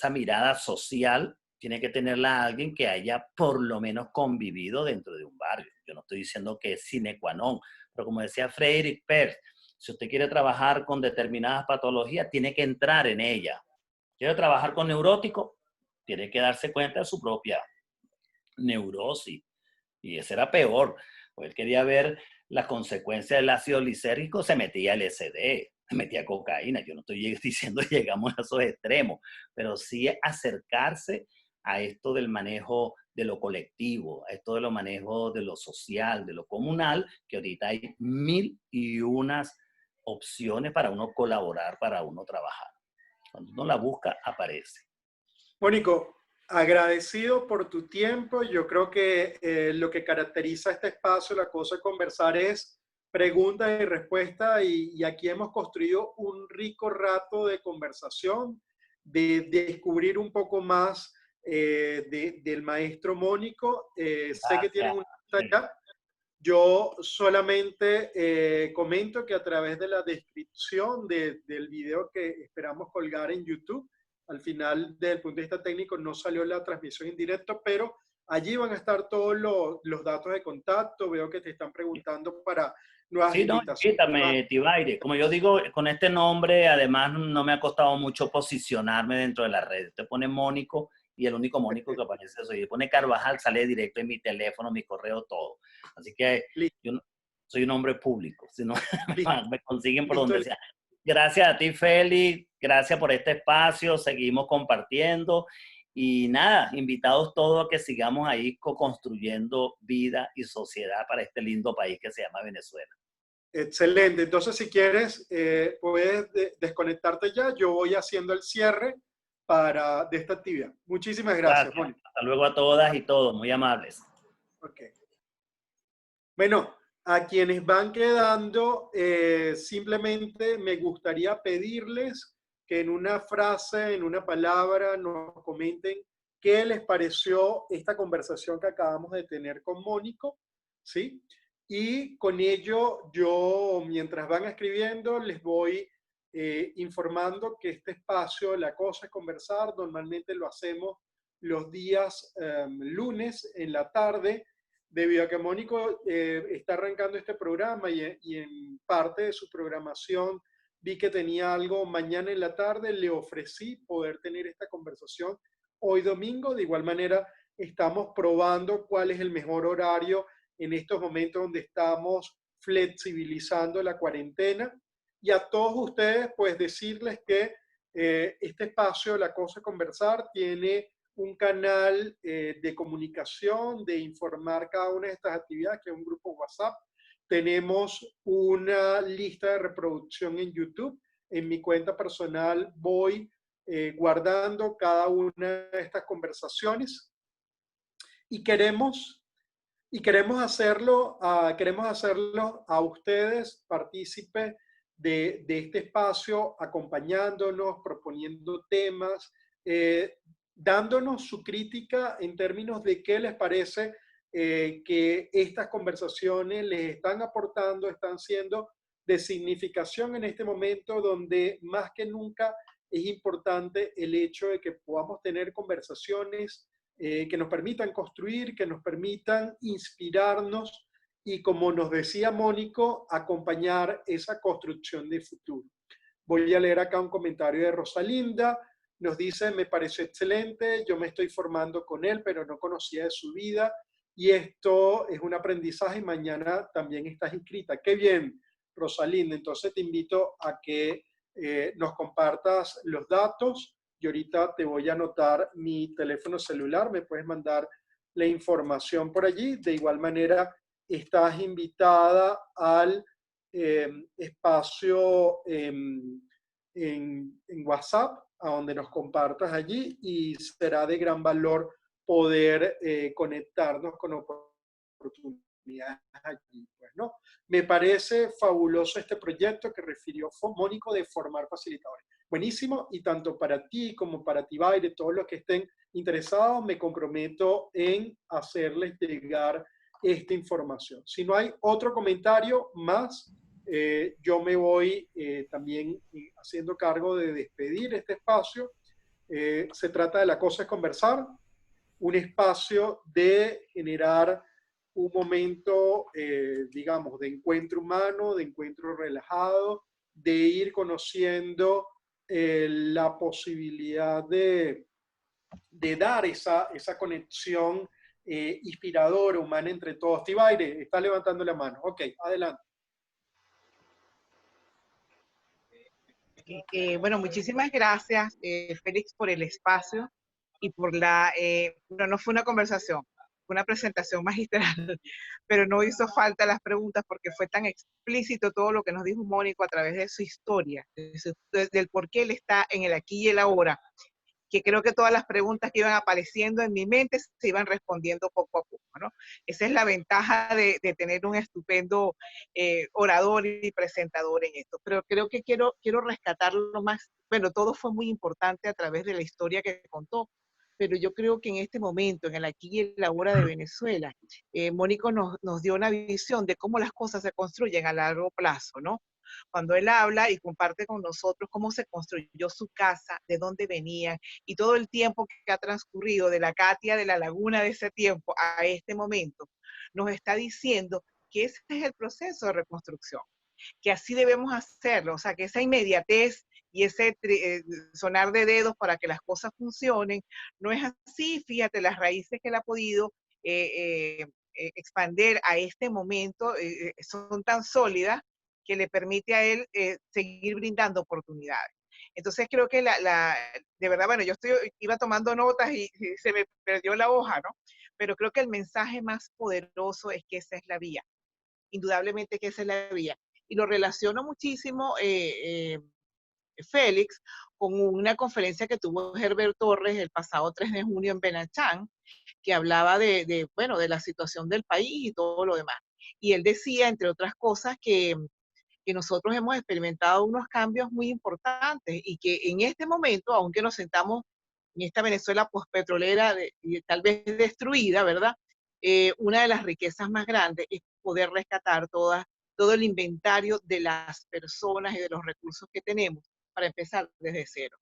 mirada social tiene que tenerla alguien que haya por lo menos convivido dentro de un barrio. Yo no estoy diciendo que es sine qua non, pero como decía Frederick Perth, si usted quiere trabajar con determinadas patologías, tiene que entrar en ella. Quiere trabajar con neuróticos, tiene que darse cuenta de su propia neurosis. Y ese era peor, porque él quería ver las consecuencias del ácido lisérgico, se metía LSD, se metía cocaína. Yo no estoy diciendo que llegamos a esos extremos, pero sí acercarse a esto del manejo de lo colectivo, a esto de lo manejo de lo social, de lo comunal, que ahorita hay mil y unas opciones para uno colaborar, para uno trabajar. Cuando uno la busca, aparece. Mónico, agradecido por tu tiempo. Yo creo que lo que caracteriza este espacio, la cosa de conversar, es pregunta y respuesta y aquí hemos construido un rico rato de conversación, de descubrir un poco más del maestro Mónico. Sé que tienen Gracias. una tarea. Yo solamente comento que a través de la descripción del video que esperamos colgar en YouTube, al final, desde el punto de vista técnico, no salió la transmisión en directo, pero allí van a estar todos los datos de contacto. Veo que te están preguntando para nuevas Sí, no, invitaciones. invítame, Tibaire. Como yo digo, con este nombre, además, no me ha costado mucho posicionarme dentro de la red. Te pone Mónico y el único Mónico que aparece soy yo. Pone Carvajal, sale directo en mi teléfono, mi correo, todo. Así que Listo, yo soy un hombre público, si no listo, me consiguen por listo. donde sea. Gracias a ti, Félix. Gracias por este espacio. Seguimos compartiendo. Y nada, invitados todos a que sigamos ahí co-construyendo vida y sociedad para este lindo país que se llama Venezuela. Excelente. Entonces, si quieres, puedes desconectarte ya. Yo voy haciendo el cierre de esta actividad. Muchísimas gracias, Gracias. Mónica. Hasta luego a todas y todos, muy amables. Ok. Bueno, a quienes van quedando, simplemente me gustaría pedirles que en una frase, en una palabra, nos comenten qué les pareció esta conversación que acabamos de tener con Mónico, ¿sí? Y con ello, yo, mientras van escribiendo, les voy informando que este espacio, La Cosa es Conversar, normalmente lo hacemos los días lunes en la tarde, debido a que Mónico está arrancando este programa y en parte de su programación vi que tenía algo mañana en la tarde, le ofrecí poder tener esta conversación hoy domingo. De igual manera, estamos probando cuál es el mejor horario en estos momentos donde estamos flexibilizando la cuarentena. Y a todos ustedes, pues decirles que este espacio, La Cosa es Conversar, tiene un canal de comunicación, de informar cada una de estas actividades, que es un grupo WhatsApp. Tenemos una lista de reproducción en YouTube. En mi cuenta personal voy guardando cada una de estas conversaciones y queremos hacerlo a ustedes partícipes de este espacio, acompañándonos, proponiendo temas, dándonos su crítica en términos de qué les parece que estas conversaciones les están aportando, están siendo de significación en este momento donde más que nunca es importante el hecho de que podamos tener conversaciones que nos permitan construir, que nos permitan inspirarnos y, como nos decía Mónico, acompañar esa construcción de futuro. Voy a leer acá un comentario de Rosalinda. Nos dice: me pareció excelente, yo me estoy formando con él, pero no conocía de su vida y esto es un aprendizaje y mañana también estás inscrita. Qué bien, Rosalinda. Entonces te invito a que nos compartas los datos. Y ahorita te voy a anotar mi teléfono celular, me puedes mandar la información por allí. De igual manera, estás invitada al espacio en WhatsApp, a donde nos compartas allí, y será de gran valor poder conectarnos con oportunidades allí. Pues, ¿no? Me parece fabuloso este proyecto que refirió Mónico de formar facilitadores. Buenísimo, y tanto para ti como para Tibaire, todos los que estén interesados, me comprometo en hacerles llegar esta información. Si no hay otro comentario más, yo me voy también haciendo cargo de despedir este espacio. Se trata de La Cosa es Conversar, un espacio de generar un momento, digamos, de encuentro humano, de encuentro relajado, de ir conociendo la posibilidad de dar esa conexión inspiradora, humana entre todos. Tibaire, está levantando la mano. Ok, adelante. Bueno, muchísimas gracias, Félix, por el espacio y por bueno, no fue una conversación, fue una presentación magistral, pero no hizo falta las preguntas porque fue tan explícito todo lo que nos dijo Mónico a través de su historia, del por qué él está en el aquí y el ahora, que creo que todas las preguntas que iban apareciendo en mi mente se iban respondiendo poco a poco, ¿no? Esa es la ventaja de tener un estupendo orador y presentador en esto. Pero creo que quiero rescatarlo más. Bueno, todo fue muy importante a través de la historia que contó, pero yo creo que en este momento, en el aquí y el ahora de Venezuela, Mónico nos dio una visión de cómo las cosas se construyen a largo plazo, ¿no? Cuando él habla y comparte con nosotros cómo se construyó su casa, de dónde venían y todo el tiempo que ha transcurrido de la Katia de la Laguna de ese tiempo a este momento, nos está diciendo que ese es el proceso de reconstrucción, que así debemos hacerlo, o sea, que esa inmediatez y ese sonar de dedos para que las cosas funcionen, no es así. Fíjate, las raíces que él ha podido expander a este momento son tan sólidas que le permite a él seguir brindando oportunidades. Entonces creo que de verdad, bueno, yo iba tomando notas y se me perdió la hoja, ¿no? Pero creo que el mensaje más poderoso es que esa es la vía, indudablemente que esa es la vía. Y lo relaciono muchísimo, Félix, con una conferencia que tuvo Herbert Torres el pasado 3 de junio en Benachán, que hablaba bueno, de la situación del país y todo lo demás. Y él decía, entre otras cosas, que nosotros hemos experimentado unos cambios muy importantes y que en este momento, aunque nos sentamos en esta Venezuela postpetrolera y tal vez destruida, ¿verdad? Una de las riquezas más grandes es poder rescatar todo el inventario de las personas y de los recursos que tenemos para empezar desde cero.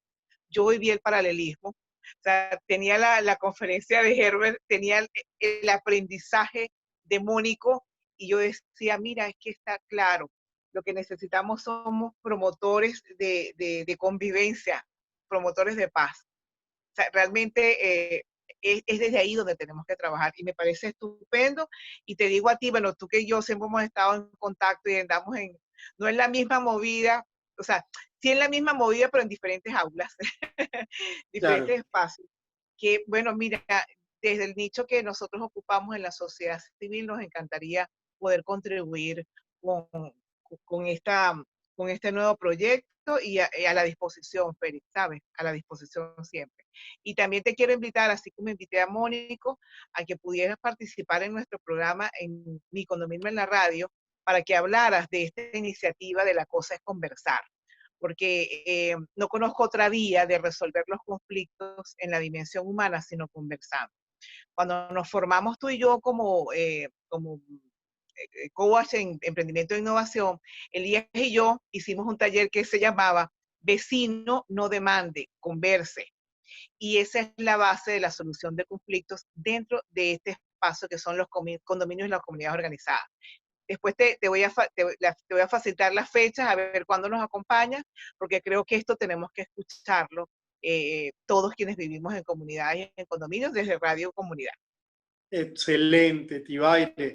Yo hoy vi el paralelismo, o sea, tenía la conferencia de Herbert, tenía el aprendizaje de Mónico y yo decía, mira, es que está claro, lo que necesitamos somos promotores de convivencia, promotores de paz. O sea, realmente es desde ahí donde tenemos que trabajar y me parece estupendo. Y te digo a ti, bueno, tú que yo siempre hemos estado en contacto y andamos no es la misma movida, o sea, sí en la misma movida, pero en diferentes aulas, Claro, diferentes espacios. Que, bueno, mira, desde el nicho que nosotros ocupamos en la sociedad civil, nos encantaría poder contribuir con, con, esta, con este nuevo proyecto y a la disposición, Félix, ¿sabes? A la disposición siempre. Y también te quiero invitar, así como invité a Mónico, a que pudieras participar en nuestro programa en Mi Condominio en la Radio, para que hablaras de esta iniciativa de La Cosa es Conversar, porque no conozco otra vía de resolver los conflictos en la dimensión humana, sino conversando. Cuando nos formamos tú y yo como coach en emprendimiento e innovación, Elías y yo hicimos un taller que se llamaba Vecino no demande, converse. Y esa es la base de la solución de conflictos dentro de este espacio que son los condominios y las comunidades organizadas. Después te voy a facilitar las fechas, a ver cuándo nos acompañas, porque creo que esto tenemos que escucharlo todos quienes vivimos en comunidades y en condominios desde Radio Comunidad. excelente, Tibaire.